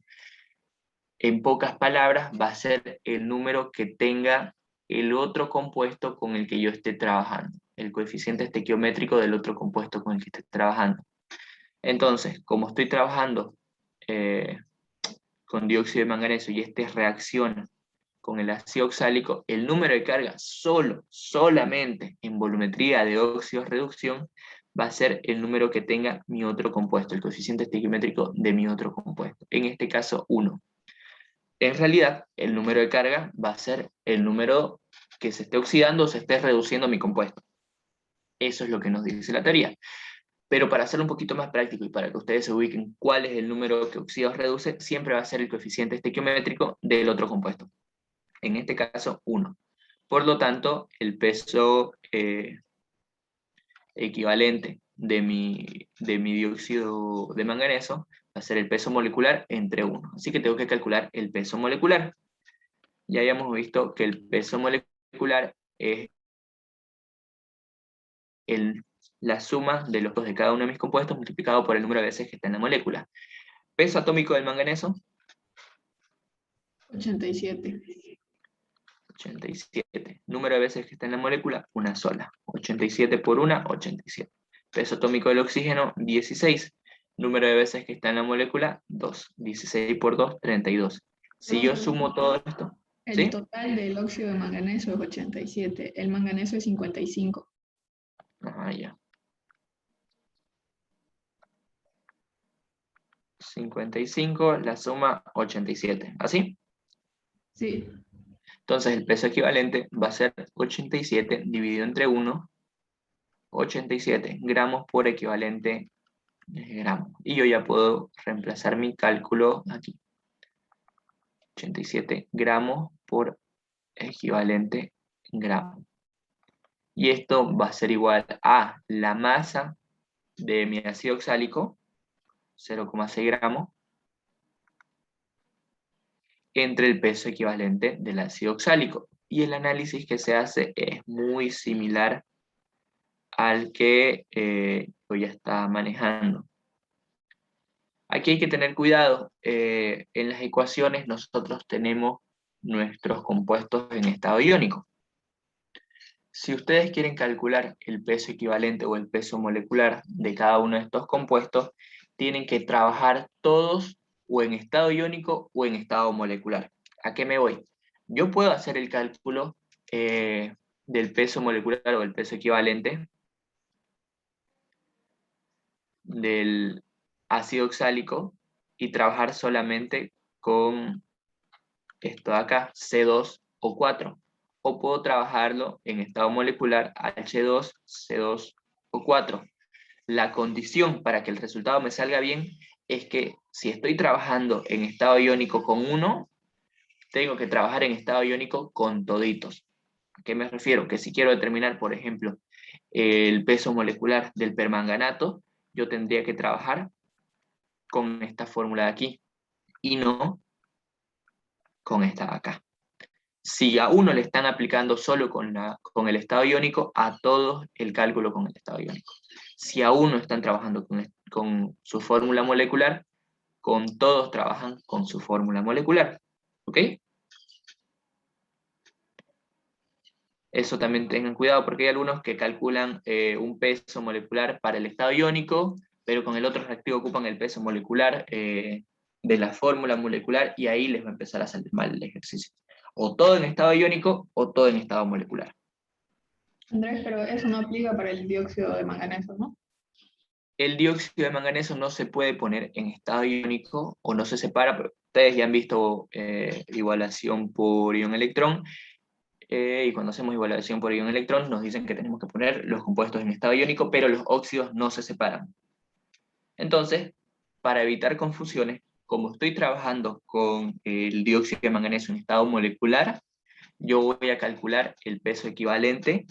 En pocas palabras, va a ser el número que tenga el otro compuesto con el que yo esté trabajando, el coeficiente estequiométrico del otro compuesto con el que esté trabajando. Entonces, como estoy trabajando con dióxido de manganeso y este reacciona con el ácido oxálico, el número de carga solamente en volumetría de óxido-reducción va a ser el número que tenga mi otro compuesto, el coeficiente estequiométrico de mi otro compuesto. En este caso, 1. En realidad, el número de carga va a ser el número que se esté oxidando o se esté reduciendo mi compuesto. Eso es lo que nos dice la teoría. Pero para hacerlo un poquito más práctico y para que ustedes se ubiquen cuál es el número que oxida o reduce, siempre va a ser el coeficiente estequiométrico del otro compuesto. En este caso, 1. Por lo tanto, el peso equivalente de mi dióxido de manganeso va a ser el peso molecular entre 1. Así que tengo que calcular el peso molecular. Ya habíamos visto que el peso molecular es la suma de los dos de cada uno de mis compuestos multiplicado por el número de veces que está en la molécula. Peso atómico del manganeso. 87. 87. Número de veces que está en la molécula, una sola. 87 por 1, 87. Peso atómico del oxígeno, 16. Número de veces que está en la molécula, 2. 16 por 2, 32. Si yo sumo todo esto, El ¿sí? total del óxido de manganeso es 87. El manganeso es 55. Ah, ya. 55, la suma 87. ¿Así? Sí. Entonces el peso equivalente va a ser 87 dividido entre 1, 87 gramos por equivalente gramos. Y yo ya puedo reemplazar mi cálculo aquí. 87 gramos por equivalente gramo. Y esto va a ser igual a la masa de mi ácido oxálico, 0,6 gramos, entre el peso equivalente del ácido oxálico. Y el análisis que se hace es muy similar al que yo ya estaba manejando. Aquí hay que tener cuidado. En las ecuaciones nosotros tenemos nuestros compuestos en estado iónico. Si ustedes quieren calcular el peso equivalente o el peso molecular de cada uno de estos compuestos, tienen que trabajar todos o en estado iónico o en estado molecular. ¿A qué me voy? Yo puedo hacer el cálculo del peso molecular o el peso equivalente del ácido oxálico y trabajar solamente con esto de acá, C2O4. O puedo trabajarlo en estado molecular H2, C2 o 4. La condición para que el resultado me salga bien es que si estoy trabajando en estado iónico con uno, tengo que trabajar en estado iónico con toditos. ¿A qué me refiero? Que si quiero determinar, por ejemplo, el peso molecular del permanganato, yo tendría que trabajar con esta fórmula de aquí y no con esta de acá. Si a uno le están aplicando solo con el estado iónico, a todos el cálculo con el estado iónico. Si a uno están trabajando con su fórmula molecular, con todos trabajan con su fórmula molecular. ¿Ok? Eso también tengan cuidado porque hay algunos que calculan un peso molecular para el estado iónico, pero con el otro reactivo ocupan el peso molecular de la fórmula molecular y ahí les va a empezar a salir mal el ejercicio. O todo en estado iónico o todo en estado molecular. Andrés, pero eso no aplica para el dióxido de manganeso, ¿no? El dióxido de manganeso no se puede poner en estado iónico o no se separa, pero ustedes ya han visto igualación por ion-electrón, y cuando hacemos igualación por ion-electrón nos dicen que tenemos que poner los compuestos en estado iónico, pero los óxidos no se separan. Entonces, para evitar confusiones, como estoy trabajando con el dióxido de manganeso en estado molecular, yo voy a calcular el peso equivalente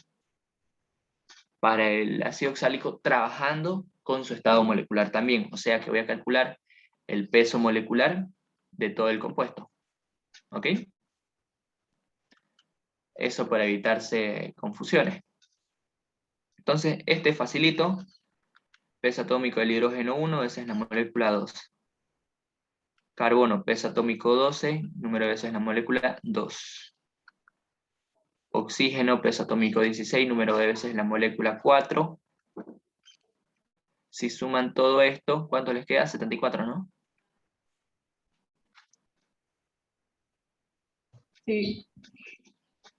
para el ácido oxálico trabajando con su estado molecular también. O sea que voy a calcular el peso molecular de todo el compuesto. ¿Ok? Eso para evitarse confusiones. Entonces, este facilito, peso atómico del hidrógeno 1, esa es la molécula 2. Carbono, peso atómico 12, número de veces la molécula 2. Oxígeno, peso atómico 16, número de veces la molécula 4. Si suman todo esto, ¿cuánto les queda? 74, ¿no? Sí.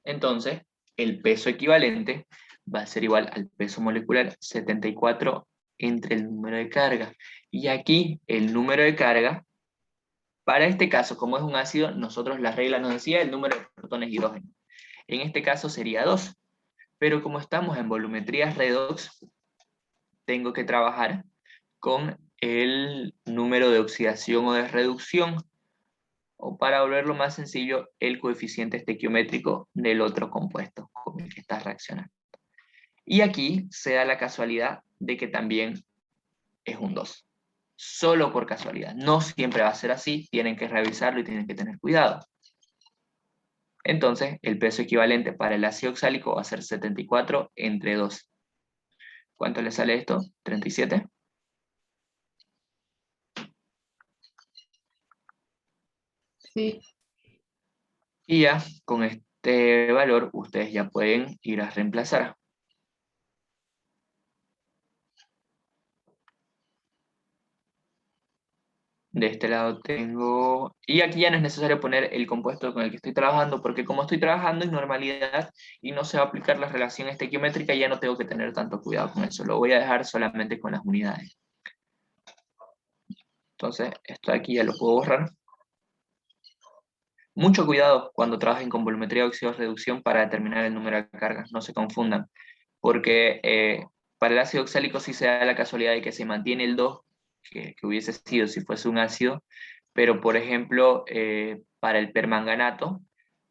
Entonces, el peso equivalente va a ser igual al peso molecular 74 entre el número de carga. Y aquí el número de carga, para este caso, como es un ácido, nosotros la regla nos decía el número de protones de hidrógeno. En este caso sería 2. Pero como estamos en volumetrías redox, tengo que trabajar con el número de oxidación o de reducción, o para volverlo más sencillo, el coeficiente estequiométrico del otro compuesto con el que estás reaccionando. Y aquí se da la casualidad de que también es un 2. Solo por casualidad. No siempre va a ser así, tienen que revisarlo y tienen que tener cuidado. Entonces, el peso equivalente para el ácido oxálico va a ser 74 entre 2. ¿Cuánto le sale esto? 37. Sí. Y ya con este valor ustedes ya pueden ir a reemplazar. De este lado tengo... Y aquí ya no es necesario poner el compuesto con el que estoy trabajando, porque como estoy trabajando en normalidad y no se va a aplicar la relación estequiométrica, ya no tengo que tener tanto cuidado con eso. Lo voy a dejar solamente con las unidades. Entonces, esto de aquí ya lo puedo borrar. Mucho cuidado cuando trabajen con volumetría de óxido-reducción para determinar el número de cargas. No se confundan, porque para el ácido oxálico sí se da la casualidad de que se mantiene el 2, que hubiese sido si fuese un ácido, pero por ejemplo, para el permanganato,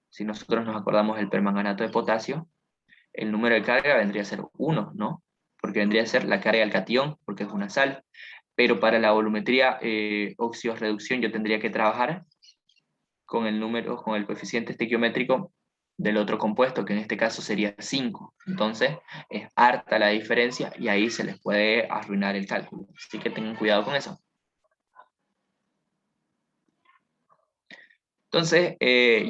si nosotros nos acordamos del permanganato de potasio, el número de carga vendría a ser 1, ¿no? Porque vendría a ser la carga del catión, porque es una sal, pero para la volumetría óxido-reducción yo tendría que trabajar con el número, con el coeficiente estequiométrico del otro compuesto, que en este caso sería 5. Entonces, es harta la diferencia y ahí se les puede arruinar el cálculo. Así que tengan cuidado con eso. Entonces,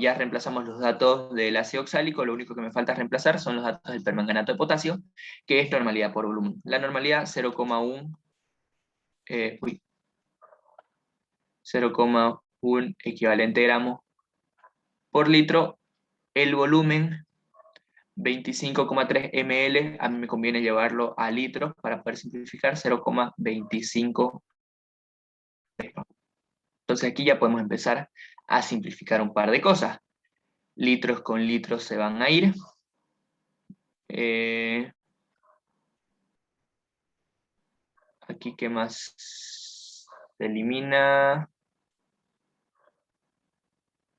ya reemplazamos los datos del ácido oxálico, lo único que me falta reemplazar son los datos del permanganato de potasio, que es normalidad por volumen. La normalidad 0,1 equivalente gramos por litro. El volumen 25,3 ml, a mí me conviene llevarlo a litros para poder simplificar, 0,25. Entonces aquí ya podemos empezar a simplificar un par de cosas. Litros con litros se van a ir. Aquí, ¿qué más? Se elimina.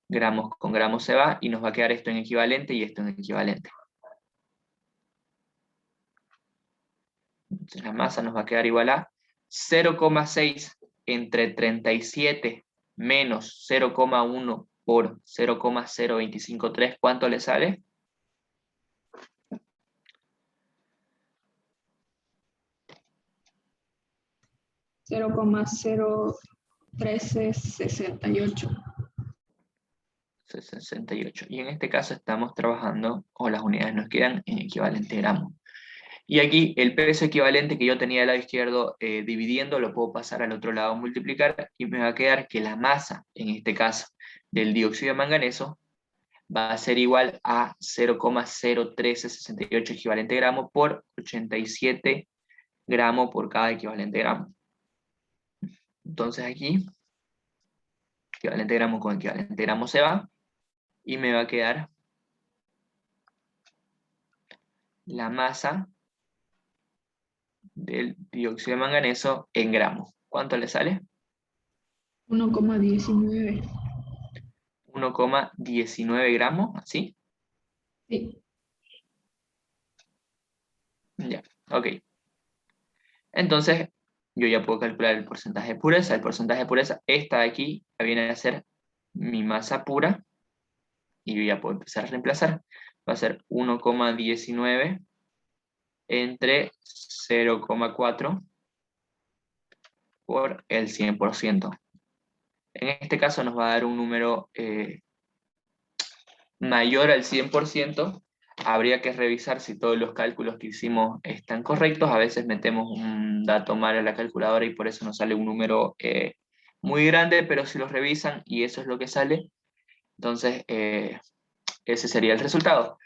Gramos con gramos se va y nos va a quedar esto en equivalente y esto en equivalente. Entonces la masa nos va a quedar igual a 0,6 entre 37 menos 0,1 por 0,0253. ¿Cuánto le sale? 0,01368. 68. Y en este caso estamos trabajando, o las unidades nos quedan en equivalente gramos. Y aquí el peso equivalente que yo tenía del lado izquierdo dividiendo, lo puedo pasar al otro lado, multiplicar, y me va a quedar que la masa, en este caso, del dióxido de manganeso, va a ser igual a 0,01368 equivalente gramo por 87 gramos por cada equivalente gramo. Entonces aquí, equivalente gramo con equivalente gramo se va, y me va a quedar la masa del dióxido de manganeso en gramos. ¿Cuánto le sale? 1,19. 1,19 gramos, ¿así? Sí. Ya, ok. Entonces, yo ya puedo calcular el porcentaje de pureza. El porcentaje de pureza, esta de aquí, viene a ser mi masa pura, y yo ya puedo empezar a reemplazar. Va a ser 1,19 entre 0,4 por el 100%. En este caso nos va a dar un número mayor al 100%. Habría que revisar si todos los cálculos que hicimos están correctos. A veces metemos un dato mal a la calculadora y por eso nos sale un número muy grande, pero si los revisan y eso es lo que sale, entonces ese sería el resultado.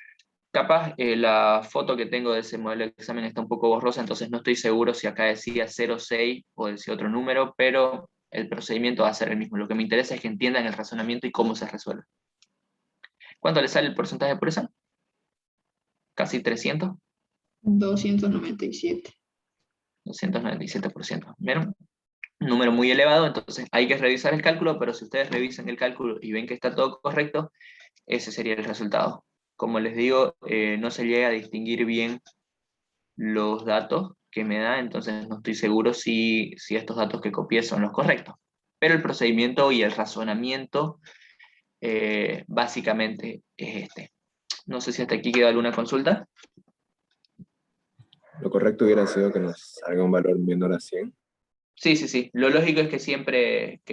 Capaz la foto que tengo de ese modelo de examen está un poco borrosa, entonces no estoy seguro si acá decía 0,6 o decía otro número, pero el procedimiento va a ser el mismo. Lo que me interesa es que entiendan el razonamiento y cómo se resuelve. ¿Cuánto le sale el porcentaje de pureza? Casi 300. 297. 297%. ¿Vieron? Un número muy elevado, entonces hay que revisar el cálculo, pero si ustedes revisan el cálculo y ven que está todo correcto, ese sería el resultado. Como les digo, no se llega a distinguir bien los datos que me da, entonces no estoy seguro si estos datos que copié son los correctos. Pero el procedimiento y el razonamiento básicamente es este. No sé si hasta aquí queda alguna consulta. Lo correcto hubiera sido que nos salga un valor menor a 100. Sí, sí, sí. Lo lógico es que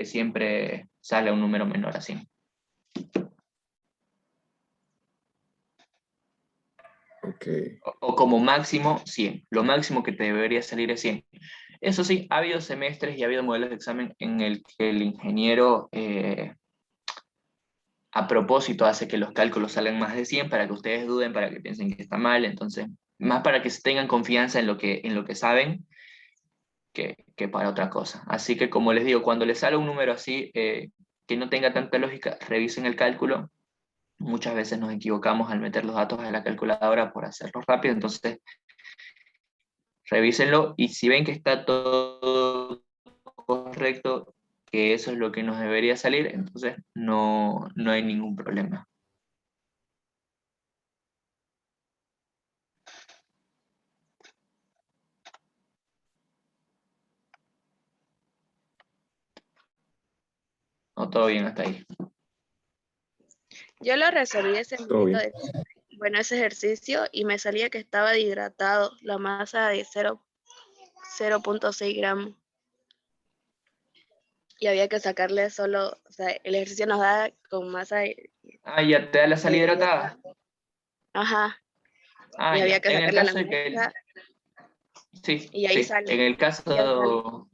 siempre sale un número menor a 100. Okay. O como máximo 100. Lo máximo que te debería salir es 100. Eso sí, ha habido semestres y ha habido modelos de examen en el que el ingeniero a propósito hace que los cálculos salgan más de 100 para que ustedes duden, para que piensen que está mal. Entonces, más para que tengan confianza en lo que saben que para otra cosa. Así que, como les digo, cuando les sale un número así que no tenga tanta lógica, revisen el cálculo. Muchas veces nos equivocamos al meter los datos a la calculadora por hacerlo rápido, entonces revísenlo y si ven que está todo correcto, que eso es lo que nos debería salir, entonces no hay ningún problema. No, todo bien hasta ahí. Yo lo resolví ese Todo bien. ese ejercicio y me salía que estaba deshidratado, la masa de 0,6 gramos. Y había que sacarle solo, o sea, el ejercicio nos da con masa. Ah, ya te da la salida hidratada. Ajá. Ah, Y había ya. que En el sacarle la caso de que mezcla. sí, Y ahí sí. sale. En el caso.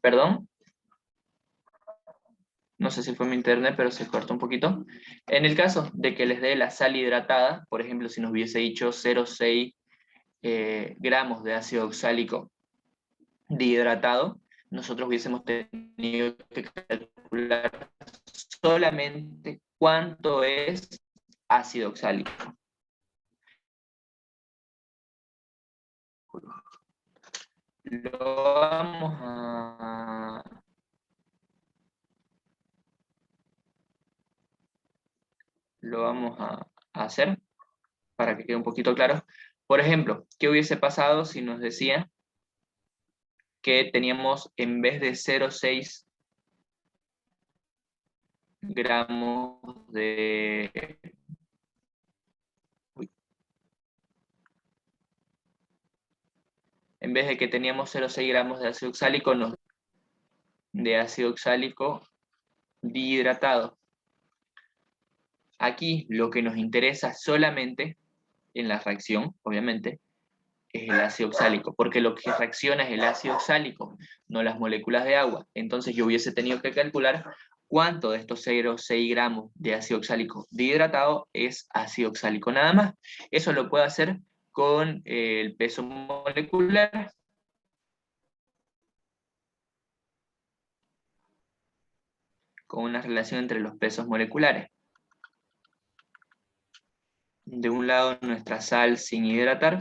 ¿Perdón? No sé si fue mi internet, pero se cortó un poquito. En el caso de que les dé la sal hidratada, por ejemplo, si nos hubiese dicho 0,6 gramos de ácido oxálico dihidratado, nosotros hubiésemos tenido que calcular solamente cuánto es ácido oxálico. Lo vamos a hacer para que quede un poquito claro. Por ejemplo, ¿qué hubiese pasado si nos decía que teníamos en vez de 0,6 gramos de... En vez de que teníamos 0,6 gramos de ácido oxálico, de ácido oxálico dihidratado. Aquí lo que nos interesa solamente en la reacción, obviamente, es el ácido oxálico, porque lo que reacciona es el ácido oxálico, no las moléculas de agua. Entonces yo hubiese tenido que calcular cuánto de estos 0,6 gramos de ácido oxálico dihidratado es ácido oxálico nada más. Eso lo puedo hacer con el peso molecular. Con una relación entre los pesos moleculares. De un lado nuestra sal sin hidratar,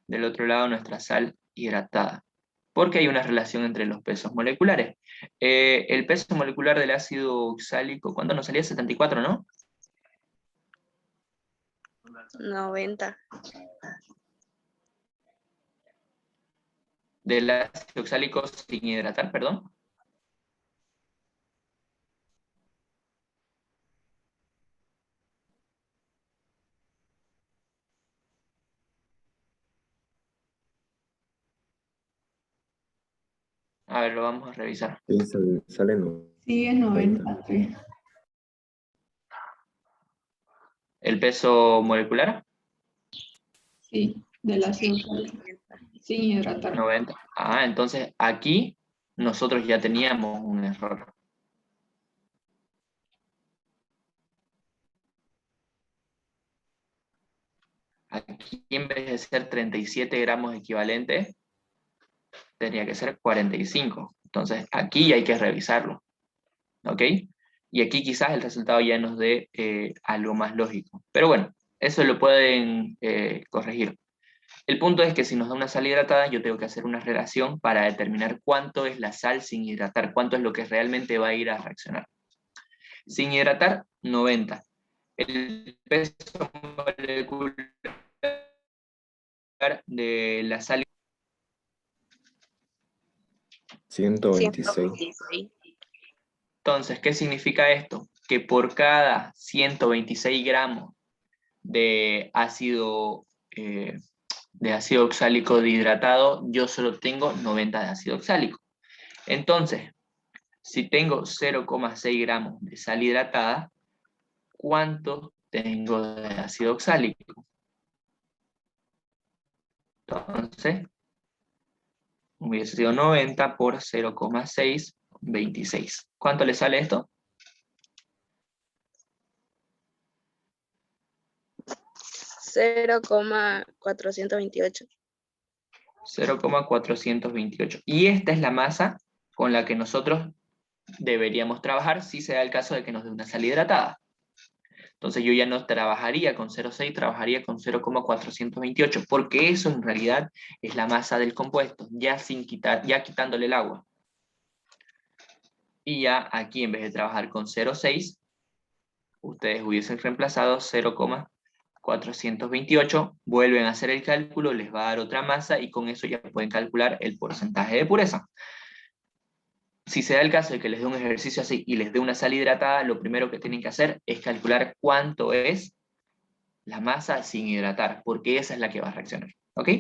del otro lado nuestra sal hidratada. Porque hay una relación entre los pesos moleculares. El peso molecular del ácido oxálico, ¿cuánto nos salía? 74, ¿no? 90. Del ácido oxálico sin hidratar, perdón. A ver, lo vamos a revisar. Sí, sale Sí, en 90. Sí. ¿El peso molecular? Sí, del ácido oxálico, sin hidratar. 90. Ah, entonces aquí nosotros ya teníamos un error. Aquí en vez de ser 37 gramos equivalentes, tendría que ser 45. Entonces aquí hay que revisarlo. ¿Ok? Y aquí quizás el resultado ya nos dé algo más lógico. Pero bueno, eso lo pueden corregir. El punto es que si nos da una sal hidratada, yo tengo que hacer una relación para determinar cuánto es la sal sin hidratar, cuánto es lo que realmente va a ir a reaccionar. Sin hidratar, 90. El peso molecular de la sal 126. 126. Entonces, ¿qué significa esto? Que por cada 126 gramos de ácido oxálico dihidratado, yo solo tengo 90 de ácido oxálico. Entonces, si tengo 0,6 gramos de sal hidratada, ¿cuánto tengo de ácido oxálico? Entonces, hubiese sido 90 por 0,626. ¿Cuánto le sale esto? 0,428. 0,428. Y esta es la masa con la que nosotros deberíamos trabajar si se da el caso de que nos dé una sal hidratada. Entonces yo ya no trabajaría con 0,6, trabajaría con 0,428, porque eso en realidad es la masa del compuesto, ya quitándole el agua. Y ya aquí en vez de trabajar con 0,6, ustedes hubiesen reemplazado 0,428, vuelven a hacer el cálculo, les va a dar otra masa y con eso ya pueden calcular el porcentaje de pureza. Si se da el caso de que les dé un ejercicio así y les dé una sal hidratada, lo primero que tienen que hacer es calcular cuánto es la masa sin hidratar, porque esa es la que va a reaccionar. ¿Ok?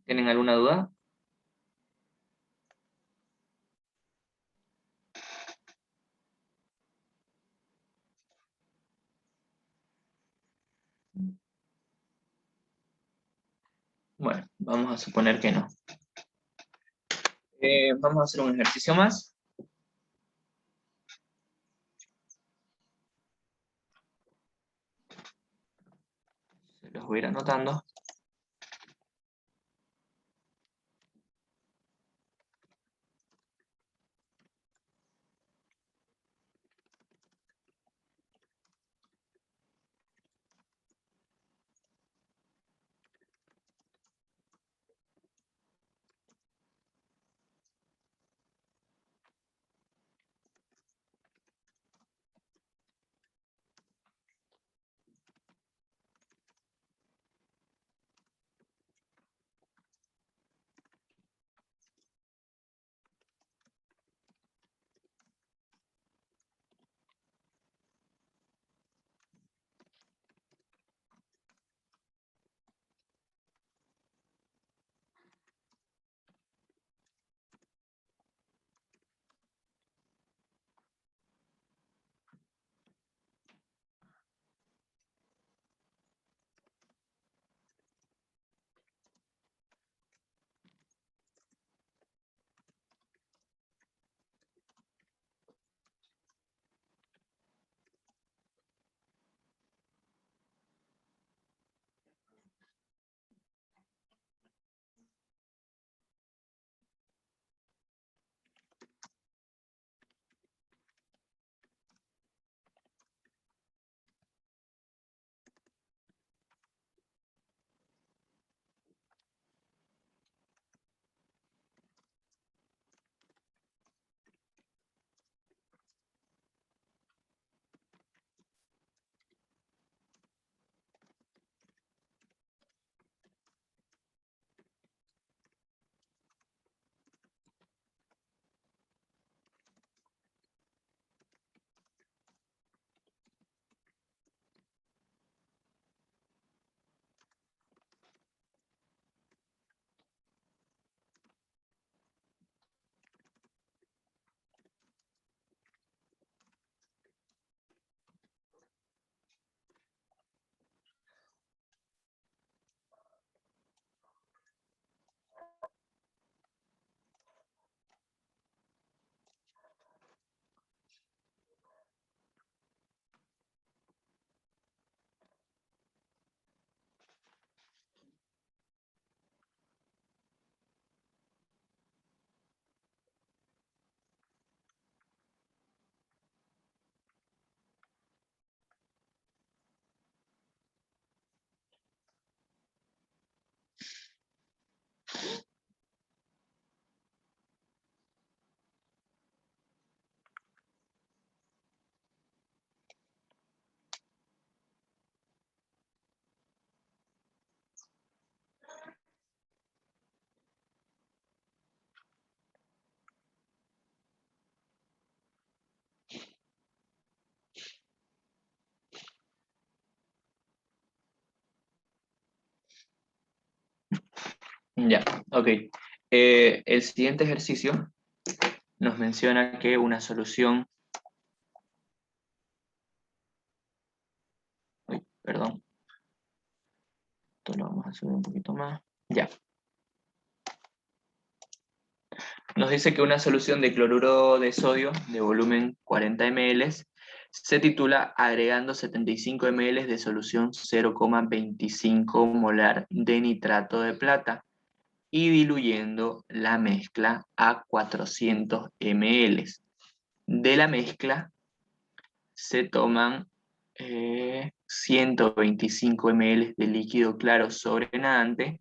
¿Tienen alguna duda? Bueno, vamos a suponer que no. Vamos a hacer un ejercicio más. Los voy a ir anotando. Ya, ok. El siguiente ejercicio nos menciona que una solución, uy, perdón, esto lo vamos a subir un poquito más. Ya. Nos dice que una solución de cloruro de sodio de volumen 40 ml se titula agregando 75 ml de solución 0,25 molar de nitrato de plata y diluyendo la mezcla a 400 ml. De la mezcla se toman 125 ml de líquido claro sobrenadante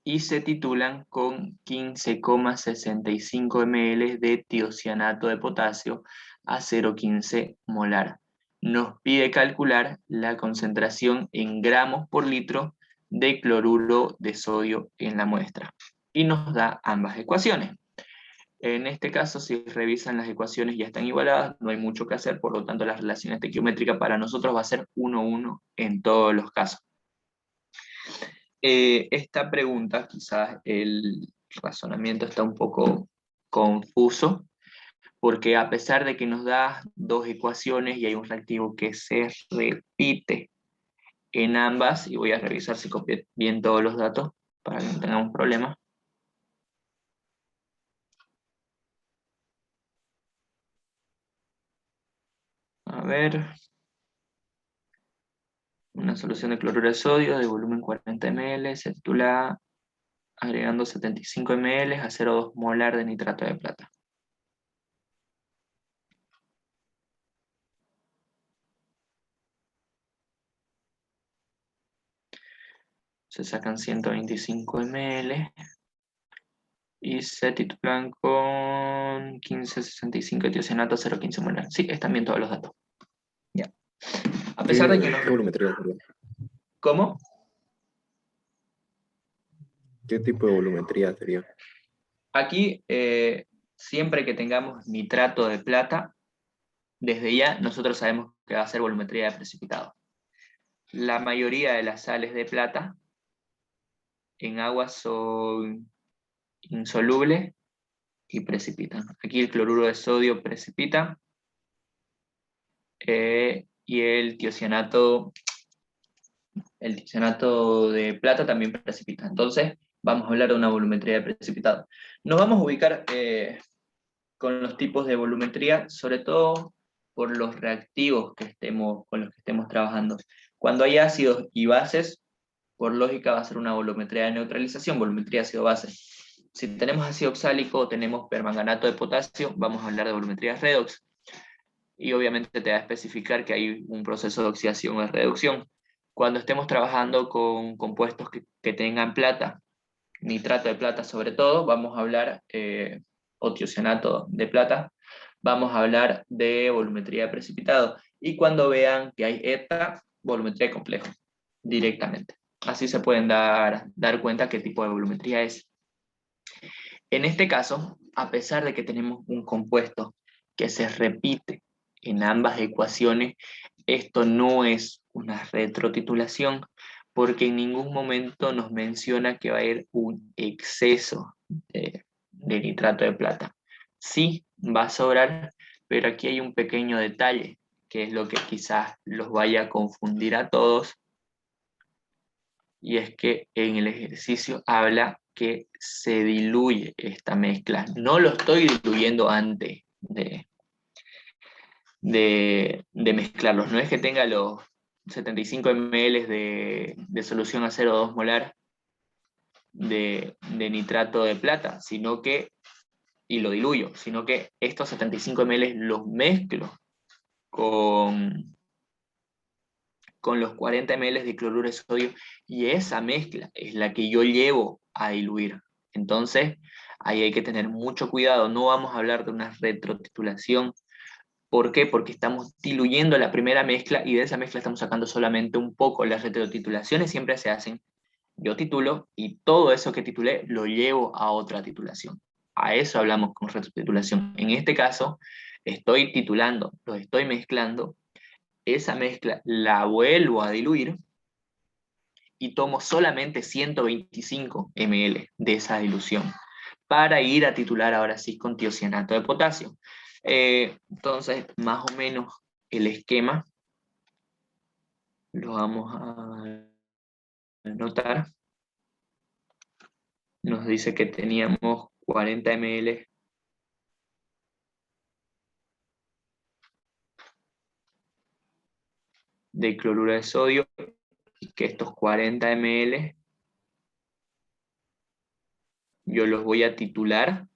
y se titulan con 15,65 ml de tiocianato de potasio a 0,15 molar. Nos pide calcular la concentración en gramos por litro de cloruro de sodio en la muestra y nos da ambas ecuaciones. En este caso, si revisan las ecuaciones ya están igualadas, no hay mucho que hacer, por lo tanto la relación estequiométrica para nosotros va a ser 1,1 en todos los casos. Esta pregunta, quizás el razonamiento está un poco confuso, porque a pesar de que nos da dos ecuaciones y hay un reactivo que se repite en ambas, y voy a revisar si copié bien todos los datos para que no tengamos problemas. A ver. una solución de cloruro de sodio de volumen 40 ml, se titula agregando 75 ml a 0,2 molar de nitrato de plata. Se sacan 125 ml y se titulan con 1565 etiocianato 0,15 molar. Sí, están bien todos los datos. Ya. A pesar de que ¿Qué volumetría sería? ¿Cómo? ¿Qué tipo de volumetría sería? Aquí, siempre que tengamos nitrato de plata, desde ya nosotros sabemos que va a ser volumetría de precipitado. La mayoría de las sales de plata en agua son insolubles y precipitan. Aquí el cloruro de sodio precipita y el tiocianato de plata también precipita. Entonces, vamos a hablar de una volumetría de precipitado. Nos vamos a ubicar con los tipos de volumetría, sobre todo por los reactivos con los que estemos trabajando. Cuando hay ácidos y bases, por lógica va a ser una volumetría de neutralización, volumetría ácido-base. Si tenemos ácido oxálico o tenemos permanganato de potasio, vamos a hablar de volumetría redox. Y obviamente te va a especificar que hay un proceso de oxidación o de reducción. Cuando estemos trabajando con compuestos que tengan plata, nitrato de plata sobre todo, vamos a hablar, o tiocianato de plata, vamos a hablar de volumetría de precipitado. Y cuando vean que hay ETA, volumetría de complejo, directamente. Así se pueden dar cuenta qué tipo de volumetría es. En este caso, a pesar de que tenemos un compuesto que se repite en ambas ecuaciones, esto no es una retrotitulación, porque en ningún momento nos menciona que va a haber un exceso de nitrato de plata. Sí, va a sobrar, pero aquí hay un pequeño detalle, que es lo que quizás los vaya a confundir a todos, y es que en el ejercicio habla que se diluye esta mezcla. No lo estoy diluyendo antes de mezclarlos. No es que tenga los 75 ml de solución a 0,2 molar de nitrato de plata, sino que, y lo diluyo, sino que estos 75 ml los mezclo con los 40 ml de cloruro de sodio, y esa mezcla es la que yo llevo a diluir. Entonces, ahí hay que tener mucho cuidado, no vamos a hablar de una retrotitulación. ¿Por qué? Porque estamos diluyendo la primera mezcla y de esa mezcla estamos sacando solamente un poco. Las retrotitulaciones siempre se hacen, yo titulo y todo eso que titulé lo llevo a otra titulación. A eso hablamos con retrotitulación. En este caso, estoy titulando, lo estoy mezclando, esa mezcla la vuelvo a diluir y tomo solamente 125 ml de esa dilución para ir a titular ahora sí con tiocianato de potasio. Entonces, más o menos el esquema lo vamos a anotar. Nos dice que teníamos 40 ml de cloruro de sodio y que estos 40 ml yo los voy a titular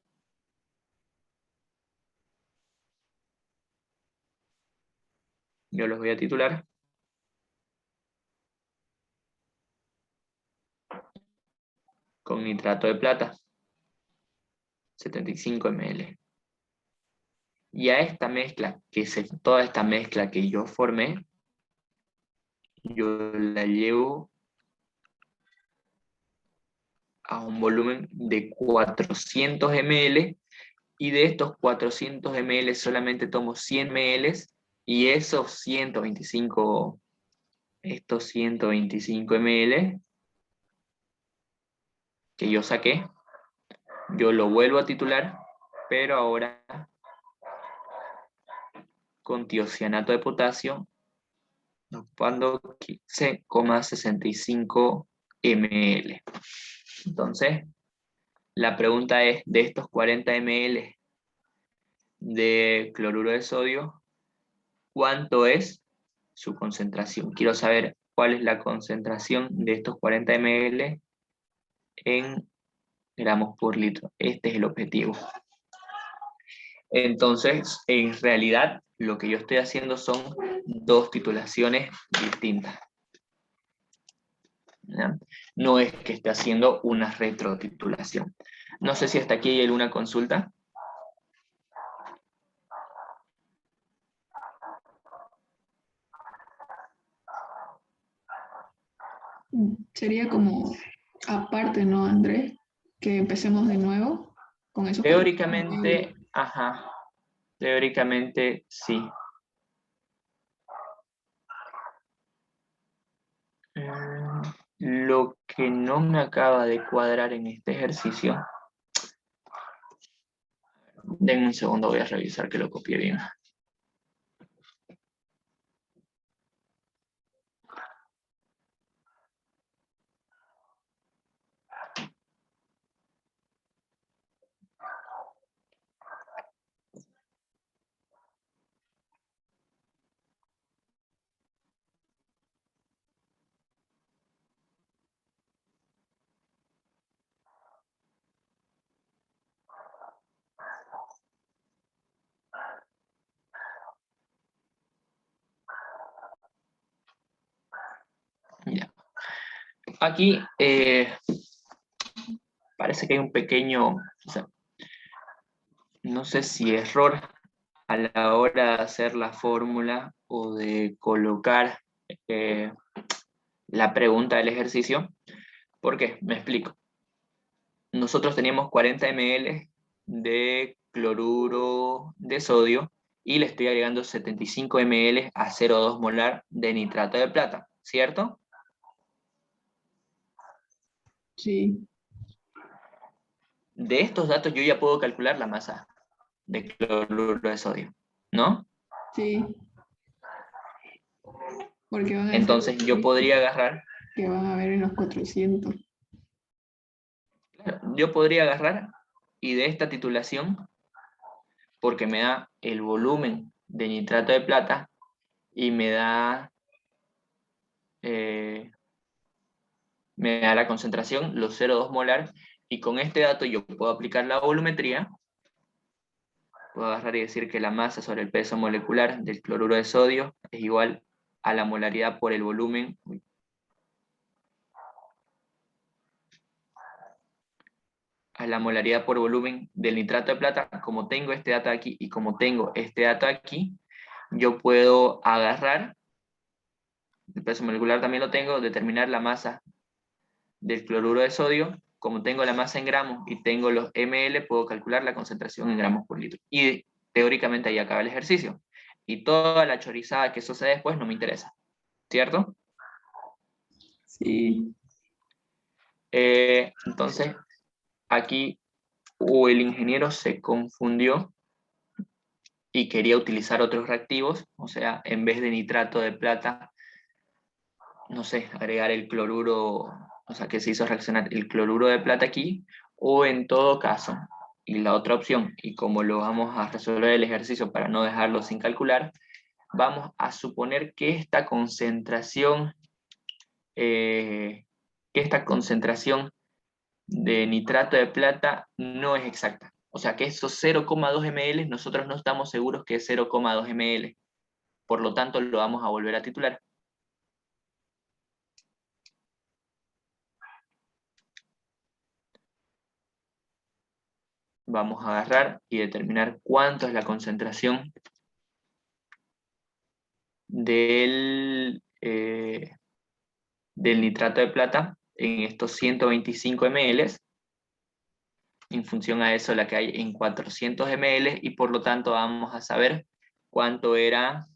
con nitrato de plata, 75 ml. Y a esta mezcla, toda esta mezcla que yo formé, yo la llevo a un volumen de 400 ml, y de estos 400 ml solamente tomo 100 ml, y estos 125 ml que yo saqué, yo lo vuelvo a titular, pero ahora con tiocianato de potasio, ocupando 15,65 ml. Entonces, la pregunta es, de estos 40 ml de cloruro de sodio, ¿cuánto es su concentración? Quiero saber cuál es la concentración de estos 40 ml en gramos por litro. Este es el objetivo. Entonces, en realidad, lo que yo estoy haciendo son dos titulaciones distintas, ¿ya? No es que esté haciendo una retrotitulación. No sé si hasta aquí hay alguna consulta. Sería como aparte, ¿no, Andrés? Que empecemos de nuevo con esos 40 Teóricamente, ml. ajá, teóricamente sí. Lo que no me acaba de cuadrar en este ejercicio, denme un segundo, voy a revisar que lo copié bien. Ya. Aquí parece que hay un pequeño, o sea, no sé si error a la hora de hacer la fórmula o de colocar eh, la pregunta del ejercicio. ¿Por qué? Me explico. Nosotros teníamos 40 ml de cloruro de sodio y le estoy agregando 75 ml a 0,2 molar de nitrato de plata, ¿cierto? Sí, De estos datos yo ya puedo calcular la masa de cloruro de sodio, ¿no? sí, porque van a ser Entonces yo podría agarrar, que van a ver en los 400. y de esta titulación, porque me da el volumen de nitrato de plata y eh, me da la concentración, los 0,2 molar, y con este dato yo puedo aplicar la volumetría, puedo agarrar y decir que la masa sobre el peso molecular del cloruro de sodio es igual a la molaridad por el volumen, a la molaridad por volumen del nitrato de plata. Como tengo este dato aquí y como tengo este dato aquí, yo puedo agarrar, el peso molecular también lo tengo, determinar la masa del cloruro de sodio. Como tengo la masa en gramos y tengo los ml, puedo calcular la concentración en gramos por litro. Y teóricamente ahí acaba el ejercicio. Y toda la chorizada que sucede después no me interesa, ¿cierto? Sí, Entonces, aquí o el ingeniero se confundió y quería utilizar otros reactivos, o sea, en vez de nitrato de plata, no sé, agregar el cloruro, o sea, que se hizo reaccionar el cloruro de plata aquí, o en todo caso, y la otra opción, y como lo vamos a resolver el ejercicio para no dejarlo sin calcular, vamos a suponer eh, que esta concentración de nitrato de plata no es exacta. O sea que esos 0,2 ml nosotros no estamos seguros que es 0,2 ml. Por lo tanto, lo vamos a volver a titular. Vamos a agarrar y determinar cuánto es la concentración del nitrato de plata en estos 125 ml. En función a eso, la que hay en 400 ml, y por lo tanto vamos a saber cuánto era.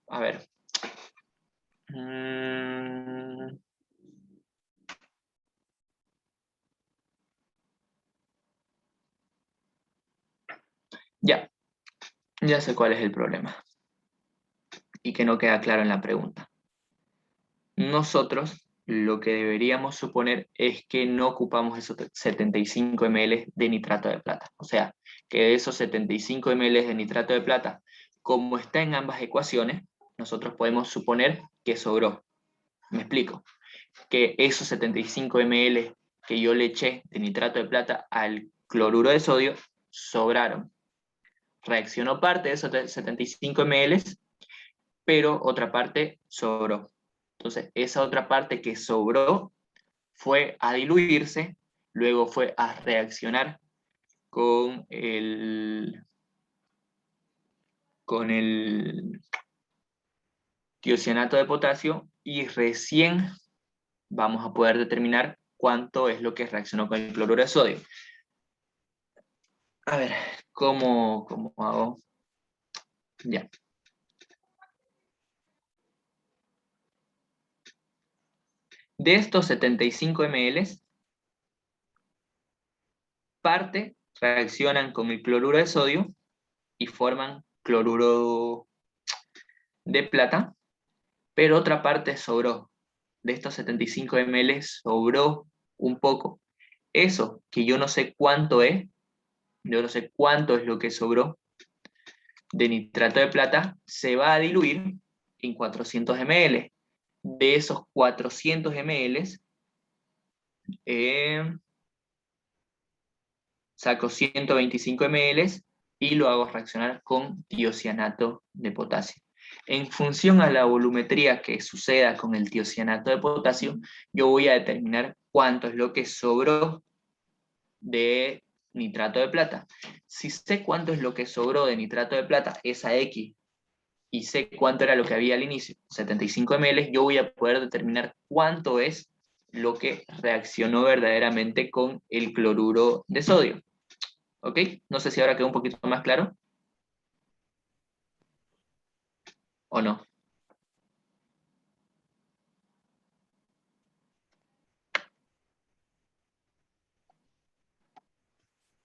A ver. Ya sé cuál es el problema y que no queda claro en la pregunta. Nosotros lo que deberíamos suponer es que no ocupamos esos 75 ml de nitrato de plata. O sea, que de esos 75 ml de nitrato de plata, como está en ambas ecuaciones, nosotros podemos suponer que sobró. Me explico. Que esos 75 ml que yo le eché de nitrato de plata al cloruro de sodio sobraron. Reaccionó parte de esos 75 ml, pero otra parte sobró. Entonces, esa otra parte que sobró fue a diluirse, luego fue a reaccionar con el tiocianato de potasio y recién vamos a poder determinar cuánto es lo que reaccionó con el cloruro de sodio. A ver, ¿cómo hago? Ya. De estos 75 ml, parte reaccionan con el cloruro de sodio y forman cloruro de plata, pero otra parte sobró. De estos 75 ml sobró un poco. Eso, que yo no sé cuánto es, yo no sé cuánto es lo que sobró de nitrato de plata, se va a diluir en 400 ml. De esos 400 ml, saco 125 ml y lo hago reaccionar con tiocianato de potasio. En función a la volumetría que suceda con el tiocianato de potasio, yo voy a determinar cuánto es lo que sobró de nitrato de plata. Si sé cuánto es lo que sobró de nitrato de plata, esa X, y sé cuánto era lo que había al inicio, 75 ml, yo voy a poder determinar cuánto es lo que reaccionó verdaderamente con el cloruro de sodio. ¿Ok? No sé si ahora quedó un poquito más claro. ¿O no?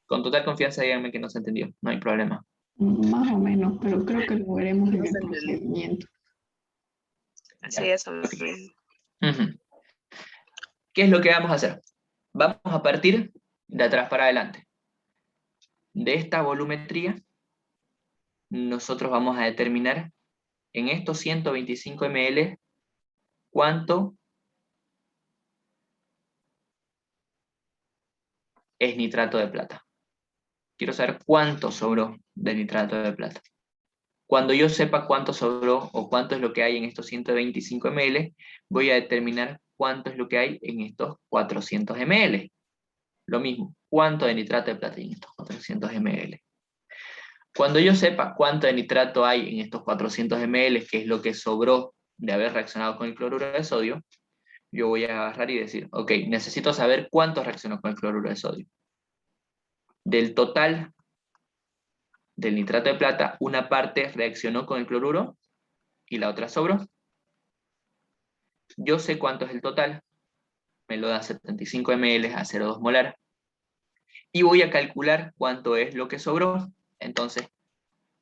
Con total confianza díganme que no se entendió, no hay problema. Más o menos, pero creo que lo veremos en No el se entendió. procedimiento. Sí, eso mismo. Ujú. ¿Qué es lo que vamos a hacer? Vamos a partir de atrás para adelante. De esta volumetría, nosotros vamos a determinar en estos 125 ml cuánto es nitrato de plata. Quiero saber cuánto sobró de nitrato de plata. Cuando yo sepa cuánto sobró o cuánto es lo que hay en estos 125 ml, voy a determinar cuánto es lo que hay en estos 400 ml. Lo mismo, cuánto de nitrato de plata hay en estos 400 ml. Cuando yo sepa cuánto de nitrato hay en estos 400 ml, que es lo que sobró de haber reaccionado con el cloruro de sodio, yo voy a agarrar y decir, ok, necesito saber cuánto reaccionó con el cloruro de sodio. Del total del nitrato de plata, una parte reaccionó con el cloruro y la otra sobró. Yo sé cuánto es el total, me lo da 75 ml a 0,2 molar, y voy a calcular cuánto es lo que sobró. Entonces,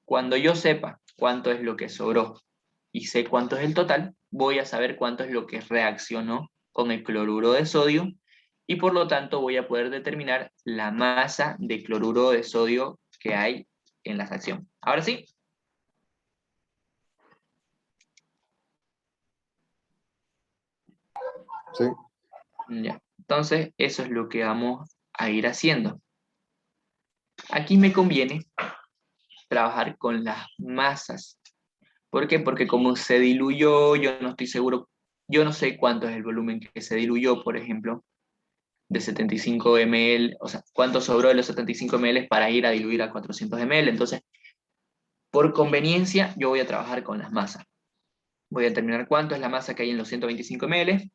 cuando yo sepa cuánto es lo que sobró y sé cuánto es el total, voy a saber cuánto es lo que reaccionó con el cloruro de sodio, y por lo tanto voy a poder determinar la masa de cloruro de sodio que hay en la reacción. Ahora sí. Sí. Ya. Entonces, eso es lo que vamos a ir haciendo. Aquí me conviene trabajar con las masas. ¿Por qué? Porque como se diluyó, yo no estoy seguro, yo no sé cuánto es el volumen que se diluyó, por ejemplo, de 75 ml, o sea, cuánto sobró de los 75 ml para ir a diluir a 400 ml. Entonces, por conveniencia, yo voy a trabajar con las masas. Voy a determinar cuánto es la masa que hay en los 125 ml,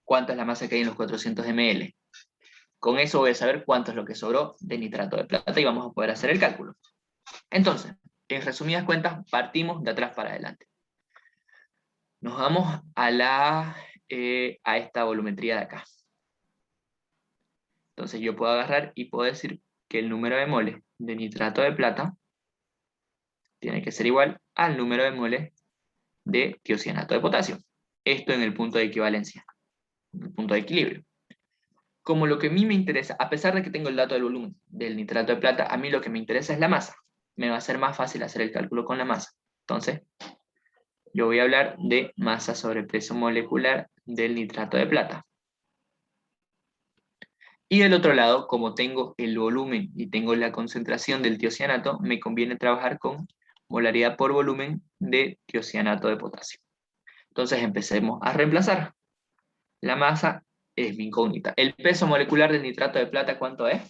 cuánto es la masa que hay en los 400 ml. Con eso voy a saber cuánto es lo que sobró de nitrato de plata y vamos a poder hacer el cálculo. Entonces, en resumidas cuentas, partimos de atrás para adelante. Nos vamos a esta volumetría de acá. Entonces yo puedo agarrar y puedo decir que el número de moles de nitrato de plata tiene que ser igual al número de moles de tiocianato de potasio. Esto en el punto de equivalencia, en el punto de equilibrio. Como lo que a mí me interesa, a pesar de que tengo el dato del volumen del nitrato de plata, a mí lo que me interesa es la masa. me va a ser más fácil hacer el cálculo con la masa. Entonces, yo voy a hablar de masa sobre peso molecular del nitrato de plata. Y del otro lado, como tengo el volumen y tengo la concentración del tiocianato, me conviene trabajar con molaridad por volumen de tiocianato de potasio. Entonces empecemos a reemplazar. La masa es mi incógnita. ¿El peso molecular del nitrato de plata cuánto es?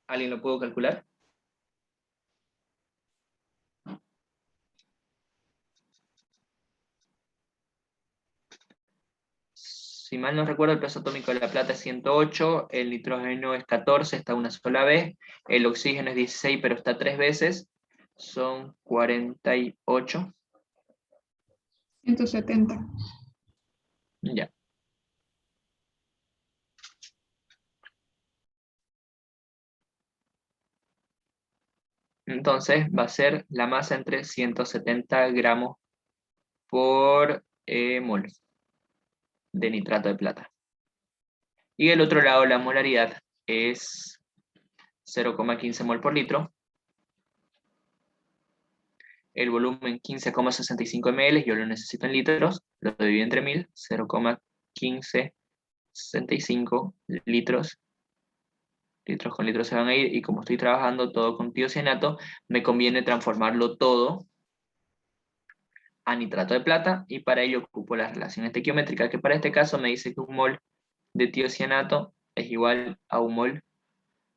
¿Alguien lo pudo calcular? Si mal no recuerdo, el peso atómico de la plata es 108, el nitrógeno es 14, está una sola vez, el oxígeno es 16, pero está 3 veces, son 48. 170. Ya. Entonces va a ser la masa entre 170 gramos por mol de nitrato de plata. Y del otro lado la molaridad es 0,15 mol por litro. El volumen 15,65 ml, yo lo necesito en litros, lo divido entre 1000, 0,1565 litros. Litros con litros se van a ir, y como estoy trabajando todo con tiocianato, me conviene transformarlo todo a nitrato de plata, y para ello ocupo la relación estequiométrica, que para este caso me dice que un mol de tiocianato es igual a un mol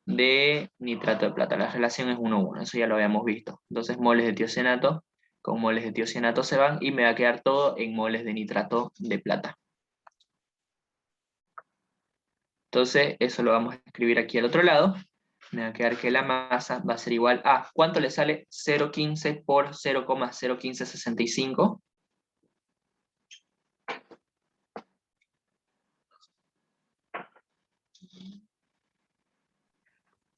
de nitrato de plata. La relación es 1:1, eso ya lo habíamos visto. Entonces moles de tiocianato con moles de tiocianato se van, y me va a quedar todo en moles de nitrato de plata. Entonces eso lo vamos a escribir aquí al otro lado. Me va a quedar que la masa va a ser igual a, ¿cuánto le sale 0,15 por 0,01565?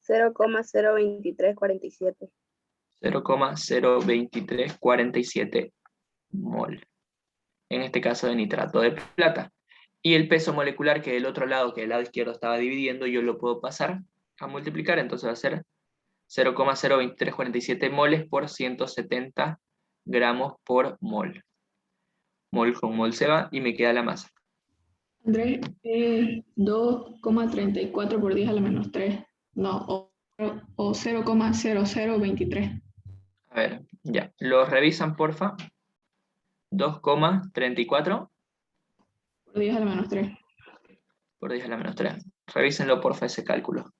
0,02347. 0,02347 mol. En este caso de nitrato de plata. Y el peso molecular, que del otro lado, que del lado izquierdo estaba dividiendo, yo lo puedo pasar a multiplicar, entonces va a ser 0,02347 moles por 170 gramos por mol. Mol con mol se va y me queda la masa. Andrés, 2,34 por 10 a la menos 3. No, o 0,0023 A ver, ya. ¿Lo revisan, porfa? 2,34 por 10 a la menos 3. por 10 a la menos 3. Revísenlo, porfa, ese cálculo.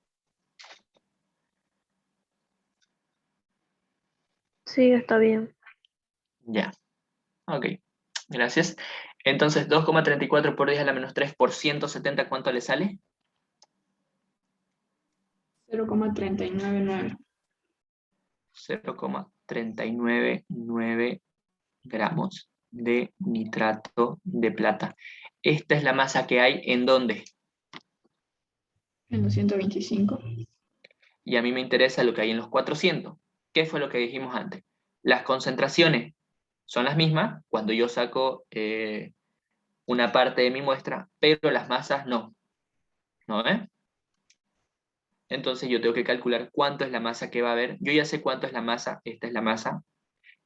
Sí, está bien. Ya. Ok. Gracias. Entonces, 2,34 por 10 a la menos 3 por 170, ¿cuánto le sale? 0,399. 0,399 gramos de nitrato de plata. Esta es la masa que hay ¿en dónde? En los 125. Y a mí me interesa lo que hay en los 400. ¿Qué fue lo que dijimos antes? Las concentraciones son las mismas cuando yo saco una parte de mi muestra, pero las masas no. ¿No ves? Entonces yo tengo que calcular cuánto es la masa que va a haber. Yo ya sé cuánto es la masa, esta es la masa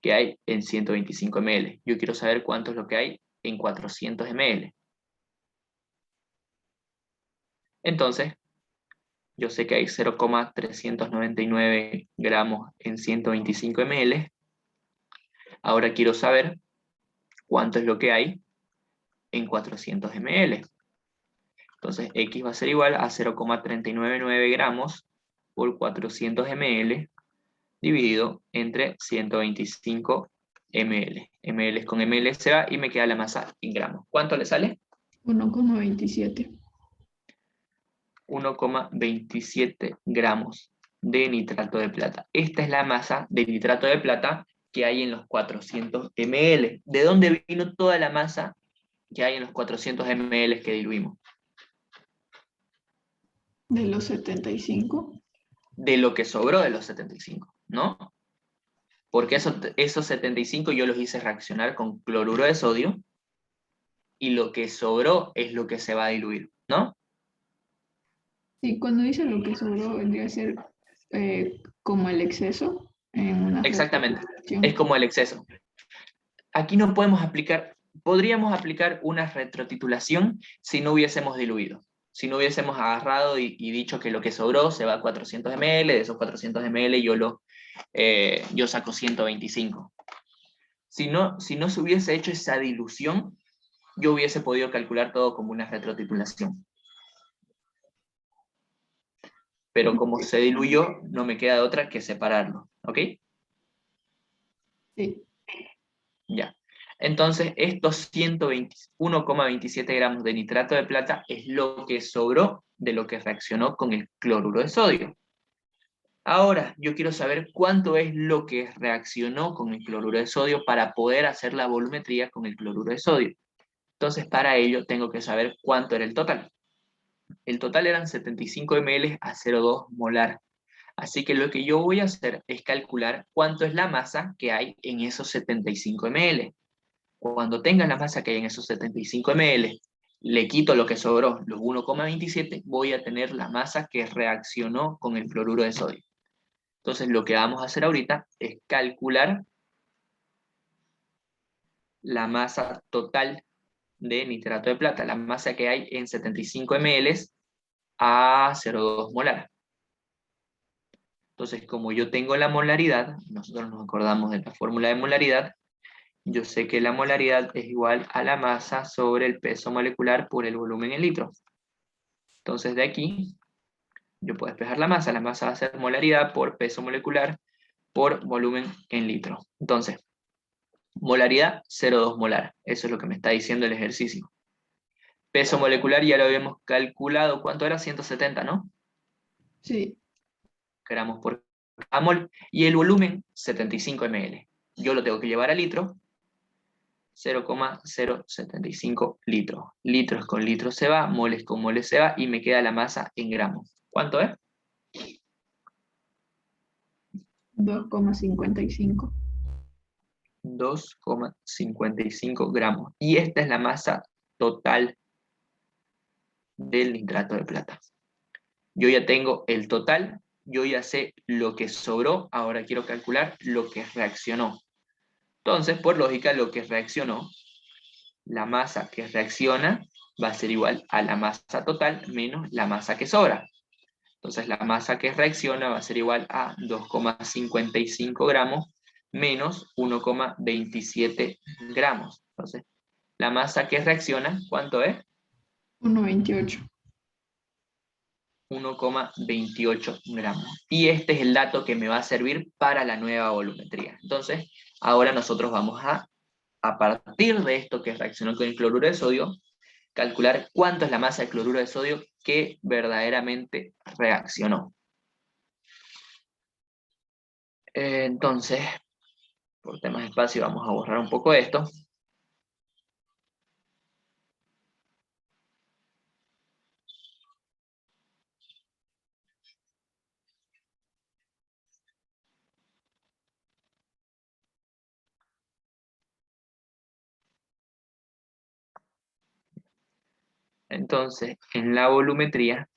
que hay en 125 ml. Yo quiero saber cuánto es lo que hay en 400 ml. Entonces, yo sé que hay 0,399 gramos en 125 ml. Ahora quiero saber cuánto es lo que hay en 400 ml. Entonces, X va a ser igual a 0,399 gramos por 400 ml dividido entre 125 ml. ml con ml se va y me queda la masa en gramos. ¿Cuánto le sale? 1,27. 1,27 gramos de nitrato de plata. Esta es la masa de nitrato de plata que hay en los 400 ml. ¿De dónde vino toda la masa que hay en los 400 ml que diluimos? De los 75. De lo que sobró de los 75, ¿no? Porque esos 75 yo los hice reaccionar con cloruro de sodio, y lo que sobró es lo que se va a diluir, ¿no? Sí, cuando dice lo que sobró, vendría a ser como el exceso en una Exactamente, representación. es como el exceso. Aquí no podemos aplicar, podríamos aplicar una retrotitulación si no hubiésemos diluido. Si no hubiésemos agarrado y dicho que lo que sobró se va a 400 ml, de esos 400 ml yo saco 125. Si no se hubiese hecho esa dilución, yo hubiese podido calcular todo como una retrotitulación. Pero como se diluyó, no me queda de otra que separarlo, ¿ok? Sí, Ya. Entonces, estos 1,27 gramos de nitrato de plata es lo que sobró de lo que reaccionó con el cloruro de sodio. Ahora, yo quiero saber cuánto es lo que reaccionó con el cloruro de sodio para poder hacer la volumetría con el cloruro de sodio. Entonces, para ello, tengo que saber cuánto era el total. El total eran 75 ml a 0,2 molar. Así que lo que yo voy a hacer es calcular cuánto es la masa que hay en esos 75 ml. Cuando tenga la masa que hay en esos 75 ml, le quito lo que sobró, los 1,27, voy a tener la masa que reaccionó con el cloruro de sodio. Entonces lo que vamos a hacer ahorita es calcular la masa total de nitrato de plata, la masa que hay en 75 ml a 0,2 molar. Entonces, como yo tengo la molaridad, nosotros nos acordamos de la fórmula de molaridad, yo sé que la molaridad es igual a la masa sobre el peso molecular por el volumen en litros. Entonces de aquí, yo puedo despejar la masa va a ser molaridad por peso molecular por volumen en litros. Entonces, molaridad 0,2 molar, eso es lo que me está diciendo el ejercicio. Peso molecular ya lo habíamos calculado, ¿cuánto era? 170, ¿no? sí. Gramos por cada mol. Y el volumen, 75 ml. Yo lo tengo que llevar a litro, 0,075 litros. Litros con litros se va, moles con moles se va, y me queda la masa en gramos. ¿Cuánto es? 2,55. 2,55 gramos. Y esta es la masa total del nitrato de plata. Yo ya tengo el total, yo ya sé lo que sobró, ahora quiero calcular lo que reaccionó. Entonces, por lógica, lo que reaccionó, la masa que reacciona va a ser igual a la masa total menos la masa que sobra. Entonces, la masa que reacciona va a ser igual a 2,55 gramos menos 1,27 gramos. Entonces, la masa que reacciona, ¿cuánto es? 1,28. 1,28 gramos. Y este es el dato que me va a servir para la nueva volumetría. Entonces, ahora nosotros vamos a partir de esto que reaccionó con el cloruro de sodio, calcular cuánto es la masa de cloruro de sodio que verdaderamente reaccionó. Entonces, por temas de espacio vamos a borrar un poco esto. Entonces, en la volumetría,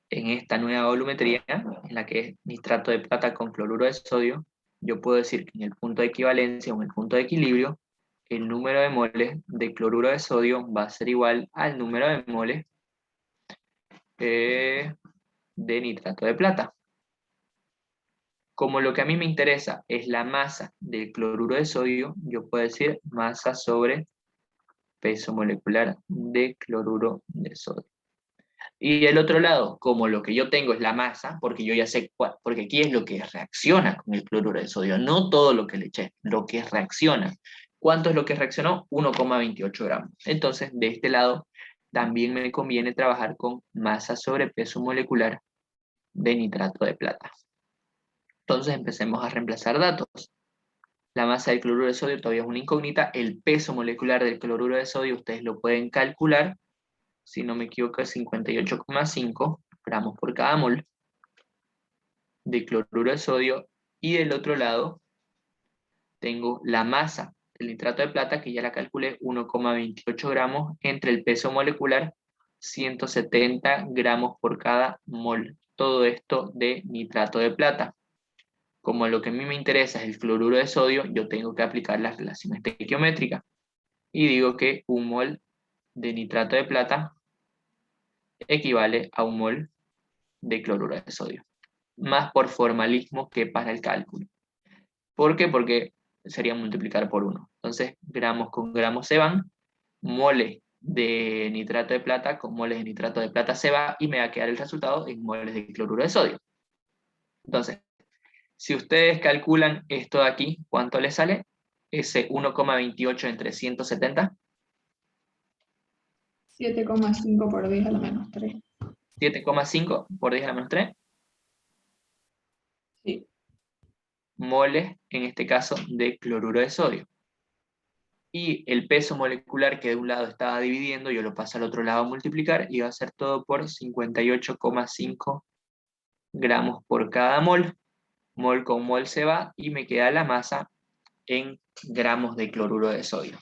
en esta nueva volumetría, en la que es nitrato de plata con cloruro de sodio, yo puedo decir que en el punto de equivalencia o en el punto de equilibrio, el número de moles de cloruro de sodio va a ser igual al número de moles de nitrato de plata. Como lo que a mí me interesa es la masa del cloruro de sodio, yo puedo decir masa sobre peso molecular de cloruro de sodio. Y del otro lado, como lo que yo tengo es la masa, porque yo ya sé porque aquí es lo que reacciona con el cloruro de sodio, no todo lo que le eché, lo que reacciona. ¿Cuánto es lo que reaccionó? 1,28 gramos. Entonces, de este lado, también me conviene trabajar con masa sobre peso molecular de nitrato de plata. Entonces, empecemos a reemplazar datos. La masa del cloruro de sodio todavía es una incógnita. El peso molecular del cloruro de sodio, ustedes lo pueden calcular. Si no me equivoco, es 58,5 gramos por cada mol. de cloruro de sodio, y del otro lado tengo la masa del nitrato de plata, que ya la calculé, 1,28 gramos, entre el peso molecular, 170 gramos por cada mol. Todo esto de nitrato de plata. Como lo que a mí me interesa es el cloruro de sodio, yo tengo que aplicar la relación estequiométrica. Y digo que un mol de nitrato de plata equivale a un mol de cloruro de sodio. Más por formalismo que para el cálculo. ¿Por qué? Porque sería multiplicar por 1. Entonces, gramos con gramos se van, moles de nitrato de plata con moles de nitrato de plata se va, y me va a quedar el resultado en moles de cloruro de sodio. Entonces, si ustedes calculan esto de aquí, ¿cuánto les sale? Ese 1,28 entre 170. 7,5 por 10 a la menos 3. 7,5 por 10 a la menos 3 Sí. moles, en este caso, de cloruro de sodio. Y el peso molecular que de un lado estaba dividiendo, yo lo paso al otro lado a multiplicar, y va a ser todo por 58,5 gramos por cada mol. Mol con mol se va, y me queda la masa en gramos de cloruro de sodio.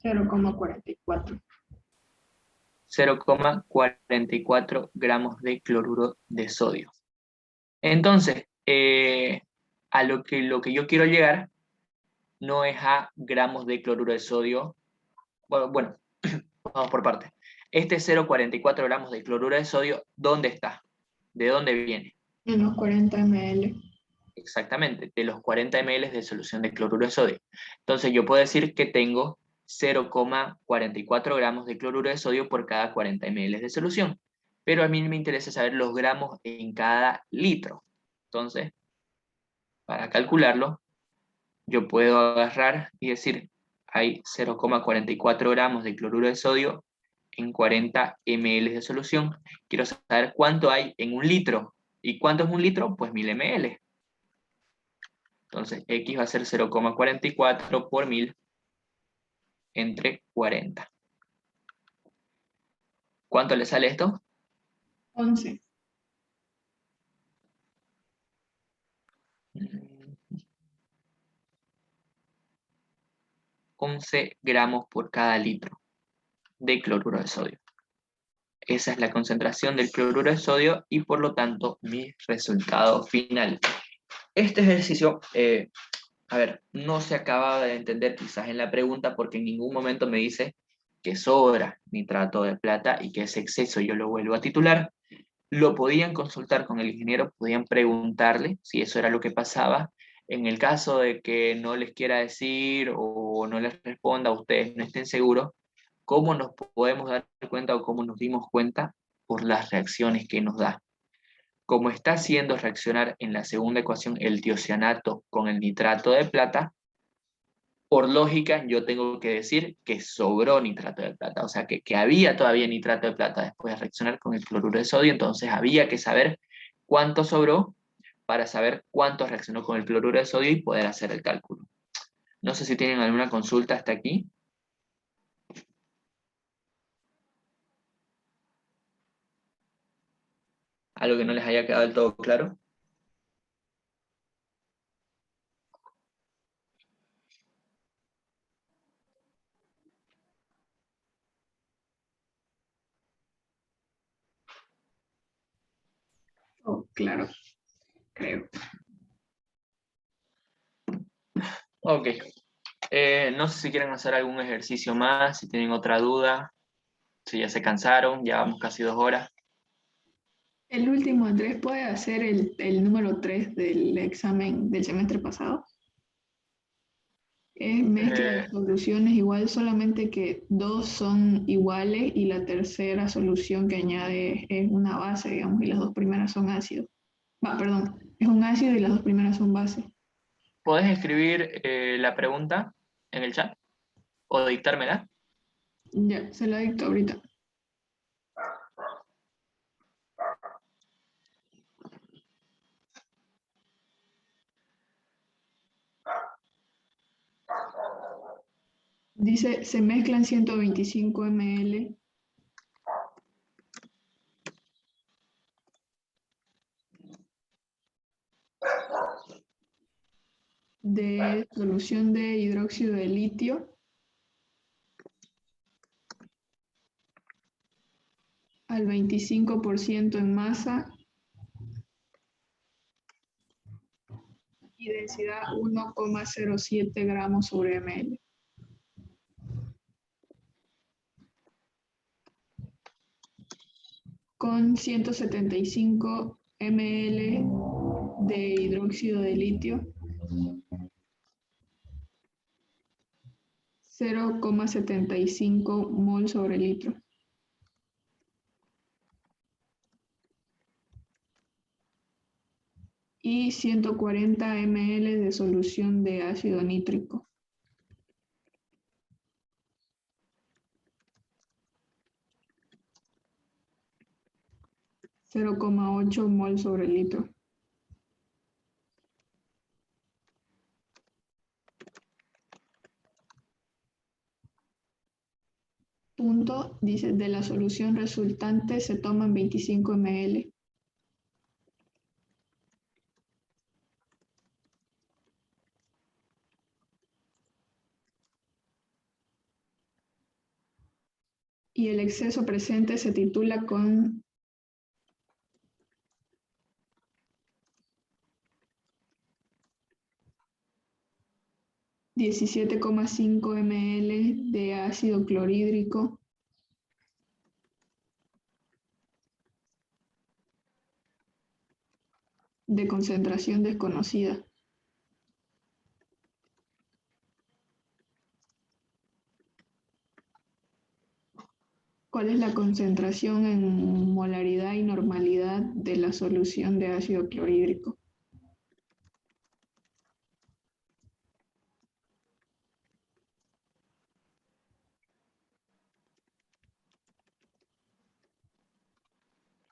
0,44. 0,44 gramos de cloruro de sodio. Entonces, a lo que yo quiero llegar no es a gramos de cloruro de sodio. Bueno, vamos por partes. Este 0,44 gramos de cloruro de sodio, ¿dónde está? ¿De dónde viene? En los 40 ml. Exactamente, de los 40 ml de solución de cloruro de sodio. Entonces yo puedo decir que tengo 0,44 gramos de cloruro de sodio por cada 40 ml de solución. Pero a mí me interesa saber los gramos en cada litro. Entonces, para calcularlo, yo puedo agarrar y decir, hay 0,44 gramos de cloruro de sodio en 40 ml de solución. Quiero saber cuánto hay en un litro. ¿Y cuánto es un litro? Pues 1000 ml. Entonces, X va a ser 0,44 por 1000 entre 40. ¿Cuánto le sale esto? 11. 11 gramos por cada litro de cloruro de sodio. Esa es la concentración del cloruro de sodio y por lo tanto mi resultado final. Este ejercicio, no se acaba de entender quizás en la pregunta, porque en ningún momento me dice que sobra nitrato de plata y que ese exceso yo lo vuelvo a titular. Lo podían consultar con el ingeniero, podían preguntarle si eso era lo que pasaba. En el caso de que no les quiera decir o no les responda, ustedes no estén seguros, ¿cómo nos podemos dar cuenta o cómo nos dimos cuenta? Por las reacciones que nos da. Como está haciendo reaccionar en la segunda ecuación el tiocianato con el nitrato de plata, por lógica yo tengo que decir que sobró nitrato de plata, o sea que había todavía nitrato de plata después de reaccionar con el cloruro de sodio, entonces había que saber cuánto sobró para saber cuánto reaccionó con el cloruro de sodio y poder hacer el cálculo. No sé si tienen alguna consulta hasta aquí. ¿Algo que no les haya quedado del todo claro? Oh, claro, creo. Ok. No sé si quieren hacer algún ejercicio más, si tienen otra duda, si ya se cansaron, ya vamos casi 2 horas. El último, Andrés, ¿puede hacer el número 3 del examen del semestre pasado? Es mezcla de Eh, soluciones igual, solamente que dos son iguales y la tercera solución que añade es una base, digamos, y las dos primeras son ácidos. Perdón, es un ácido y las dos primeras son base. ¿Podés escribir la pregunta en el chat o dictármela? Ya, se la dicto ahorita. Dice, se mezclan 125 ml de solución de hidróxido de litio al 25% en masa y densidad 1,07 gramos sobre ml. Con 175 ml de hidróxido de litio, 0,75 mol sobre litro. Y 140 ml de solución de ácido nítrico. (0,8 mol sobre litro). Punto, dice, de la solución resultante se toman 25 ml. Y el exceso presente se titula con 17,5 ml de ácido clorhídrico de concentración desconocida. ¿Cuál es la concentración en molaridad y normalidad de la solución de ácido clorhídrico?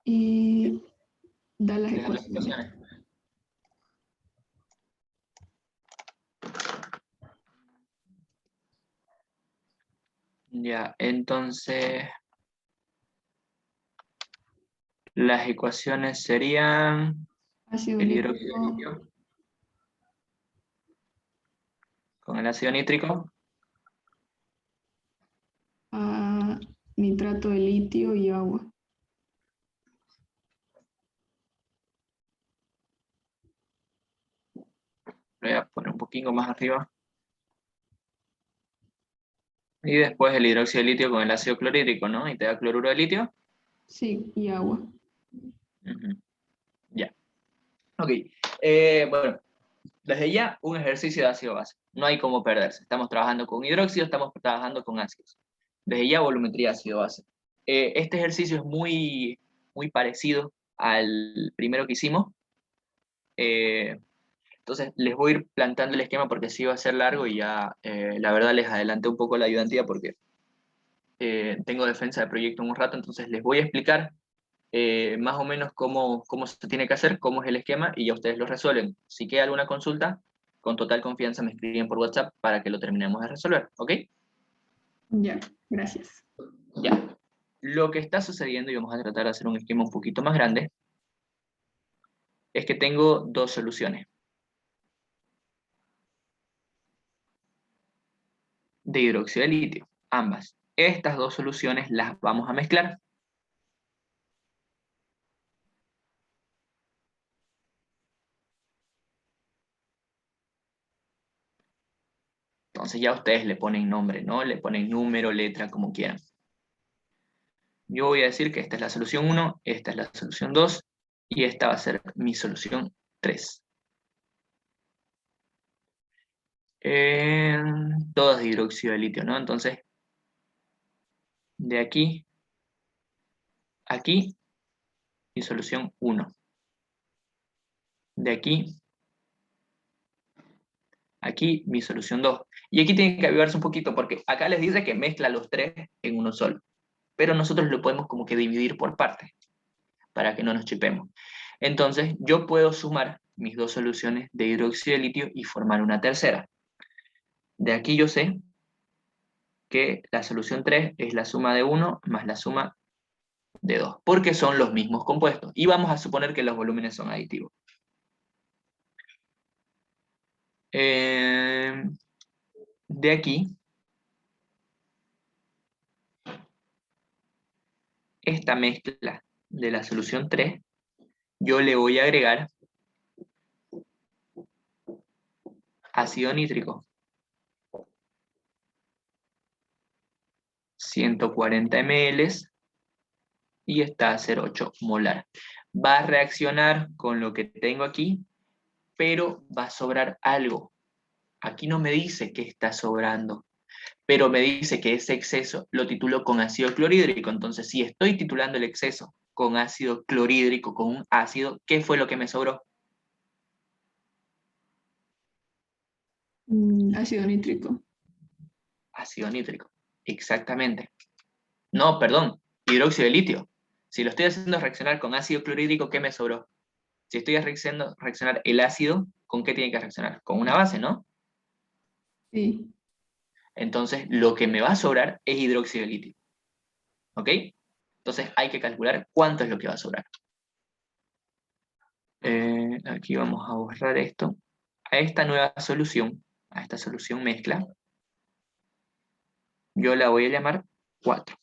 Y da las ecuaciones. Ya, entonces las ecuaciones serían Ácido el hidróxido de nítrico litio con el ácido nítrico a nitrato de litio y agua. Lo voy a poner un poquito más arriba. Y después el hidróxido de litio con el ácido clorhídrico, ¿no? Y te da cloruro de litio. Sí, y agua. Ujú. Ya. Ok. Bueno, desde ya un ejercicio de ácido base. No hay cómo perderse. Estamos trabajando con hidróxido, estamos trabajando con ácidos. Desde ya volumetría ácido base. Este ejercicio es muy, muy parecido al primero que hicimos. Entonces les voy a ir plantando el esquema porque sí va a ser largo y ya la verdad les adelanté un poco la ayudantía porque tengo defensa de proyecto en un rato, entonces les voy a explicar más o menos cómo se tiene que hacer, cómo es el esquema y ya ustedes lo resuelven. Si queda alguna consulta, con total confianza me escriben por WhatsApp para que lo terminemos de resolver, ¿ok? Ya, gracias. Ya. Lo que está sucediendo, y vamos a tratar de hacer un esquema un poquito más grande, es que tengo dos soluciones de hidróxido de litio, ambas. Estas dos soluciones las vamos a mezclar. Entonces ya ustedes le ponen nombre, ¿no? Le ponen número, letra, como quieran. Yo voy a decir que esta es la solución 1, esta es la solución 2, y esta va a ser mi solución 3. Todas de hidróxido de litio, ¿no? Entonces, de aquí, aquí, mi solución 1. De aquí, aquí, mi solución 2. Y aquí tienen que avivarse un poquito, porque acá les dice que mezcla los tres en uno solo. Pero nosotros lo podemos como que dividir por partes, para que no nos chipemos. Entonces, yo puedo sumar mis dos soluciones de hidróxido de litio y formar una tercera. De aquí yo sé que la solución 3 es la suma de 1 más la suma de 2, porque son los mismos compuestos. Y vamos a suponer que los volúmenes son aditivos. De aquí, esta mezcla de la solución 3, yo le voy a agregar ácido nítrico. 140 ml y está a 0,8 molar. Va a reaccionar con lo que tengo aquí, pero va a sobrar algo. Aquí no me dice que está sobrando, pero me dice que ese exceso lo titulo con ácido clorhídrico. Entonces, si estoy titulando el exceso con ácido clorhídrico, con un ácido, ¿qué fue lo que me sobró? Ácido nítrico. Ácido nítrico, exactamente. No, perdón, hidróxido de litio. Si lo estoy haciendo reaccionar con ácido clorhídrico, ¿qué me sobró? Si estoy haciendo reaccionar el ácido, ¿con qué tiene que reaccionar? Con una base, ¿no? Sí. Entonces, lo que me va a sobrar es hidróxido de litio. ¿Ok? Entonces, hay que calcular cuánto es lo que va a sobrar. Aquí vamos a borrar esto. A esta nueva solución, a esta solución mezcla, yo la voy a llamar 4.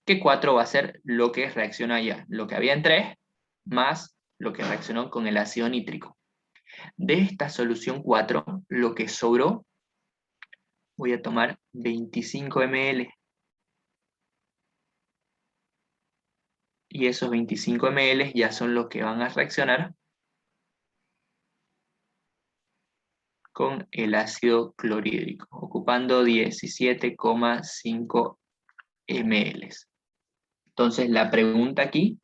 Que 4 va a ser lo que reacciona allá, lo que había en 3, más lo que reaccionó con el ácido nítrico. De esta solución 4, lo que sobró, voy a tomar 25 ml. Y esos 25 ml ya son los que van a reaccionar con el ácido clorhídrico, ocupando 17,5 ml. Entonces la pregunta aquí,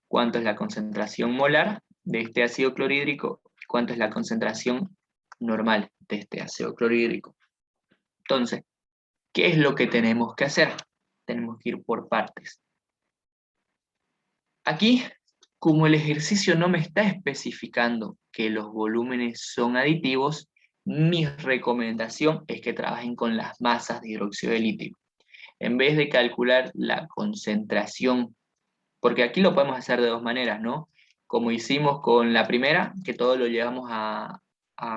¿cuánto es la concentración molar de este ácido clorhídrico? ¿Cuánto es la concentración normal de este ácido clorhídrico? Entonces, ¿qué es lo que tenemos que hacer? Tenemos que ir por partes. Aquí, como el ejercicio no me está especificando que los volúmenes son aditivos, mi recomendación es que trabajen con las masas de hidróxido de litio. En vez de calcular la concentración, porque aquí lo podemos hacer de dos maneras, ¿no? Como hicimos con la primera, que todo lo llevamos a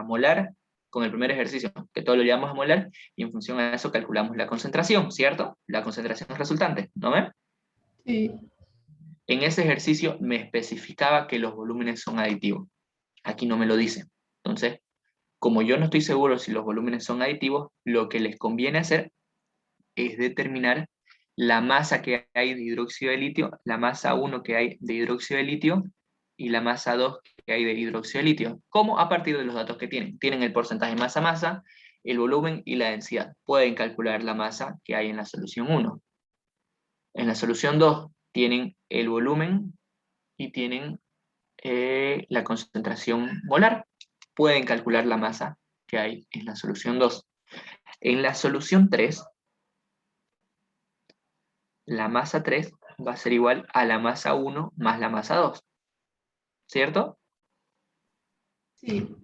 molar, con el primer ejercicio, que todo lo llevamos a molar, y en función a eso calculamos la concentración, ¿cierto? La concentración resultante, ¿no ven? Sí. En ese ejercicio me especificaba que los volúmenes son aditivos. Aquí no me lo dice. Entonces, como yo no estoy seguro si los volúmenes son aditivos, lo que les conviene hacer es determinar la masa que hay de hidróxido de litio, la masa 1 que hay de hidróxido de litio y la masa 2 que hay de hidróxido de litio. ¿Cómo? A partir de los datos que tienen. Tienen el porcentaje masa-masa, el volumen y la densidad. Pueden calcular la masa que hay en la solución 1. En la solución 2 tienen el volumen y tienen la concentración molar. Pueden calcular la masa que hay en la solución 2. En la solución 3, la masa 3 va a ser igual a la masa 1 más la masa 2. ¿Cierto? Sí.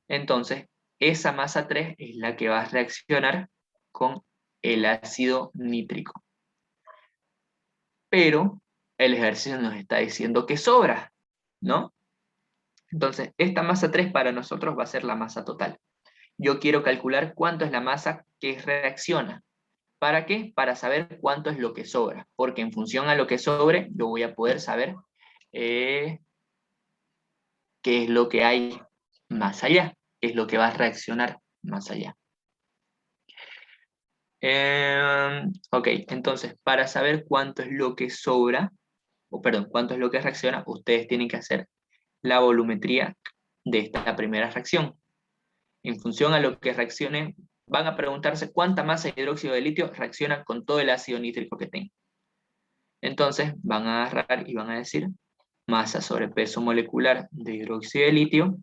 Entonces, esa masa 3 es la que va a reaccionar con el ácido nítrico. Pero el ejercicio nos está diciendo que sobra, ¿no? Entonces, esta masa 3 para nosotros va a ser la masa total. Yo quiero calcular cuánto es la masa que reacciona. ¿Para qué? Para saber cuánto es lo que sobra. Porque en función a lo que sobre, yo voy a poder saber qué es lo que hay más allá, qué es lo que va a reaccionar más allá. Ok, entonces, para saber cuánto es lo que sobra, o perdón, cuánto es lo que reacciona, ustedes tienen que hacer la volumetría de esta primera reacción. En función a lo que reaccione, van a preguntarse cuánta masa de hidróxido de litio reacciona con todo el ácido nítrico que tenga. Entonces van a agarrar y van a decir masa sobre peso molecular de hidróxido de litio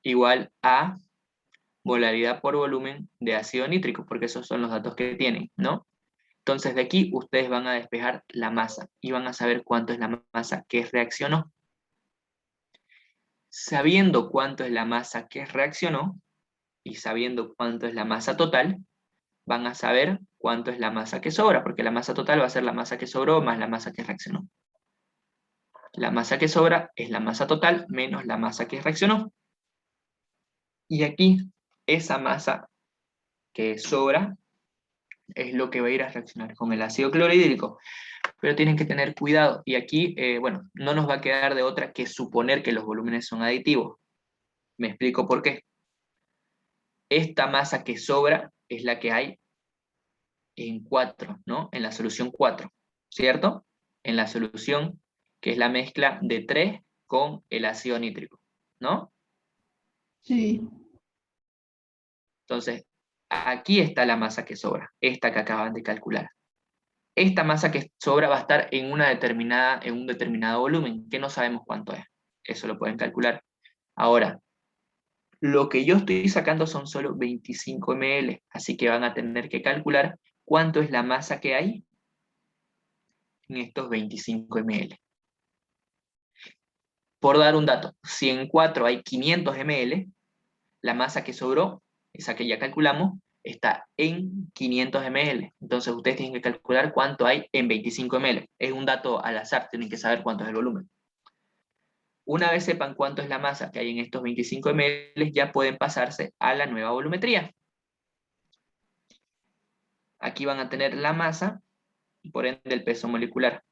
igual a molaridad por volumen de ácido nítrico, porque esos son los datos que tienen, ¿no? Entonces de aquí ustedes van a despejar la masa y van a saber cuánto es la masa que reaccionó. Sabiendo cuánto es la masa que reaccionó y sabiendo cuánto es la masa total, van a saber cuánto es la masa que sobra, porque la masa total va a ser la masa que sobró más la masa que reaccionó. La masa que sobra es la masa total menos la masa que reaccionó. Y aquí, esa masa que sobra es lo que va a ir a reaccionar con el ácido clorhídrico. Pero tienen que tener cuidado. Y aquí, bueno, no nos va a quedar de otra que suponer que los volúmenes son aditivos. Me explico por qué. Esta masa que sobra es la que hay en 4, ¿no? En la solución 4, ¿cierto? En la solución que es la mezcla de 3 con el ácido nítrico, ¿no? Sí, Entonces, aquí está la masa que sobra, esta que acaban de calcular. Esta masa que sobra va a estar en en un determinado volumen, que no sabemos cuánto es. Eso lo pueden calcular. Ahora, lo que yo estoy sacando son solo 25 ml, así que van a tener que calcular cuánto es la masa que hay en estos 25 ml. Por dar un dato, si en 4 hay 500 ml, la masa que sobró, esa que ya calculamos, está en 500 ml. Entonces ustedes tienen que calcular cuánto hay en 25 ml. Es un dato al azar, tienen que saber cuánto es el volumen. Una vez sepan cuánto es la masa que hay en estos 25 ml, ya pueden pasarse a la nueva volumetría. Aquí van a tener la masa y por ende el peso molecular.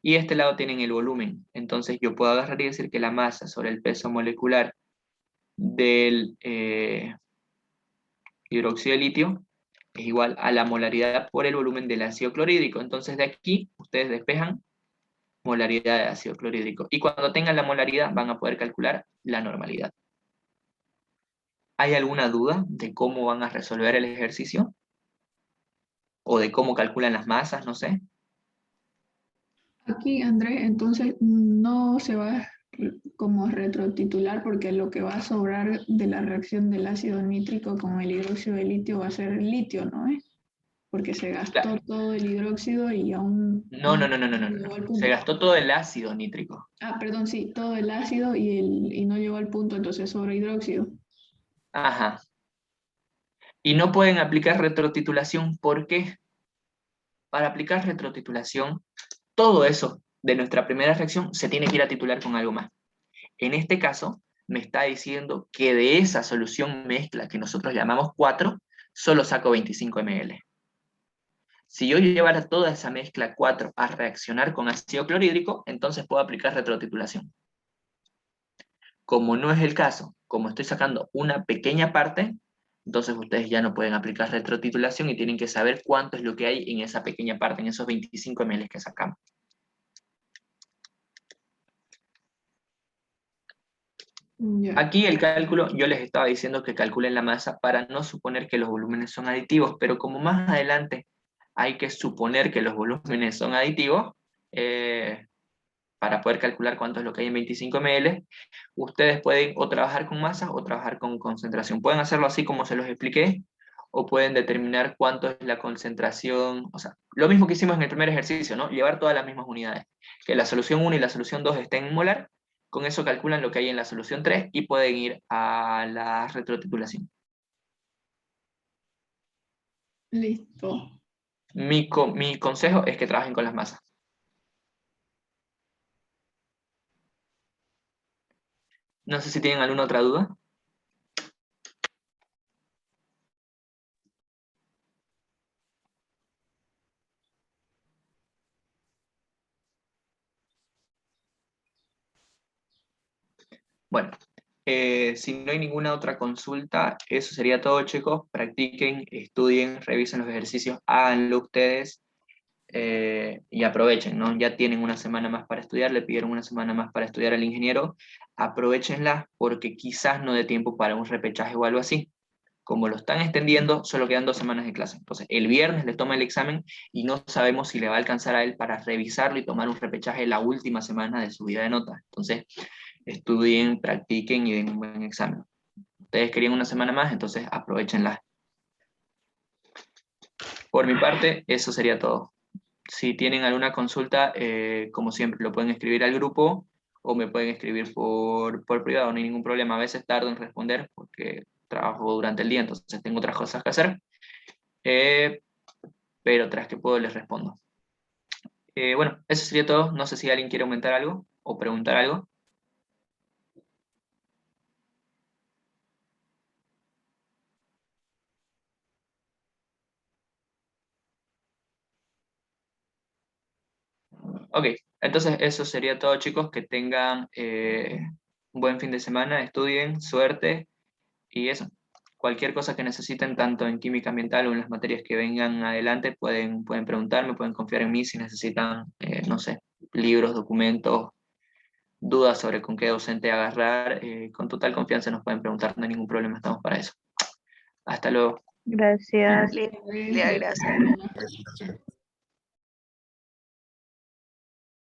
Y de este lado tienen el volumen. Entonces yo puedo agarrar y decir que la masa sobre el peso molecular del hidróxido de litio es igual a la molaridad por el volumen del ácido clorhídrico. Entonces de aquí ustedes despejan molaridad de ácido clorhídrico. Y cuando tengan la molaridad van a poder calcular la normalidad. ¿Hay alguna duda de cómo van a resolver el ejercicio? ¿O de cómo calculan las masas? No sé. aquí Andrés, entonces no se va a como retrotitular porque lo que va a sobrar de la reacción del ácido nítrico con el hidróxido de litio va a ser el litio, ¿no es? Porque se gastó Claro. todo el hidróxido y aún No, no no, no, no, no, no, llegó no. al Se punto. gastó todo el ácido nítrico. Ah, perdón, sí, todo el ácido y no llegó al punto, entonces sobra hidróxido. Ajá. Y no pueden aplicar retrotitulación. ¿Por qué? Para aplicar retrotitulación, todo eso de nuestra primera reacción se tiene que ir a titular con algo más. En este caso, me está diciendo que de esa solución mezcla que nosotros llamamos 4, solo saco 25 ml. Si yo llevara toda esa mezcla 4 a reaccionar con ácido clorhídrico, entonces puedo aplicar retrotitulación. Como no es el caso, como estoy sacando una pequeña parte, entonces ustedes ya no pueden aplicar retrotitulación y tienen que saber cuánto es lo que hay en esa pequeña parte, en esos 25 ml que sacamos. Ya. Aquí el cálculo, yo les estaba diciendo que calculen la masa para no suponer que los volúmenes son aditivos, pero como más adelante hay que suponer que los volúmenes son aditivos, para poder calcular cuánto es lo que hay en 25 ml, ustedes pueden o trabajar con masas o trabajar con concentración. Pueden hacerlo así como se los expliqué, o pueden determinar cuánto es la concentración, o sea, lo mismo que hicimos en el primer ejercicio, ¿no? Llevar todas las mismas unidades, que la solución 1 y la solución 2 estén en molar, con eso calculan lo que hay en la solución 3 y pueden ir a la retrotitulación. Listo. Mi consejo es que trabajen con las masas. No sé si tienen alguna otra duda. Bueno, si no hay ninguna otra consulta, eso sería todo, chicos. Practiquen, estudien, revisen los ejercicios, háganlo ustedes y aprovechen, ¿no? Ya tienen una semana más para estudiar, le pidieron una semana más para estudiar al ingeniero, aprovechenla porque quizás no dé tiempo para un repechaje o algo así. Como lo están extendiendo, solo quedan 2 semanas de clase. Entonces, el viernes le toma el examen y no sabemos si le va a alcanzar a él para revisarlo y tomar un repechaje la última semana de subida de notas. Entonces, estudien, practiquen y den un buen examen. Ustedes querían una semana más, entonces aprovechenla. Por mi parte, eso sería todo. Si tienen alguna consulta, como siempre, lo pueden escribir al grupo o me pueden escribir por privado, no hay ningún problema. A veces tardo en responder porque trabajo durante el día, entonces tengo otras cosas que hacer, eh, pero tras que puedo les respondo. Bueno, eso sería todo. No sé si alguien quiere aumentar algo o preguntar algo. Ok, entonces eso sería todo, chicos. Que tengan un buen fin de semana, estudien, suerte y eso. Cualquier cosa que necesiten, tanto en química ambiental o en las materias que vengan adelante, pueden preguntarme, pueden confiar en mí si necesitan, no sé, libros, documentos, dudas sobre con qué docente agarrar. Con total confianza nos pueden preguntar, no hay ningún problema, estamos para eso. Hasta luego. Gracias. Listo, Pues, Lía, gracias. gracias. Gracias.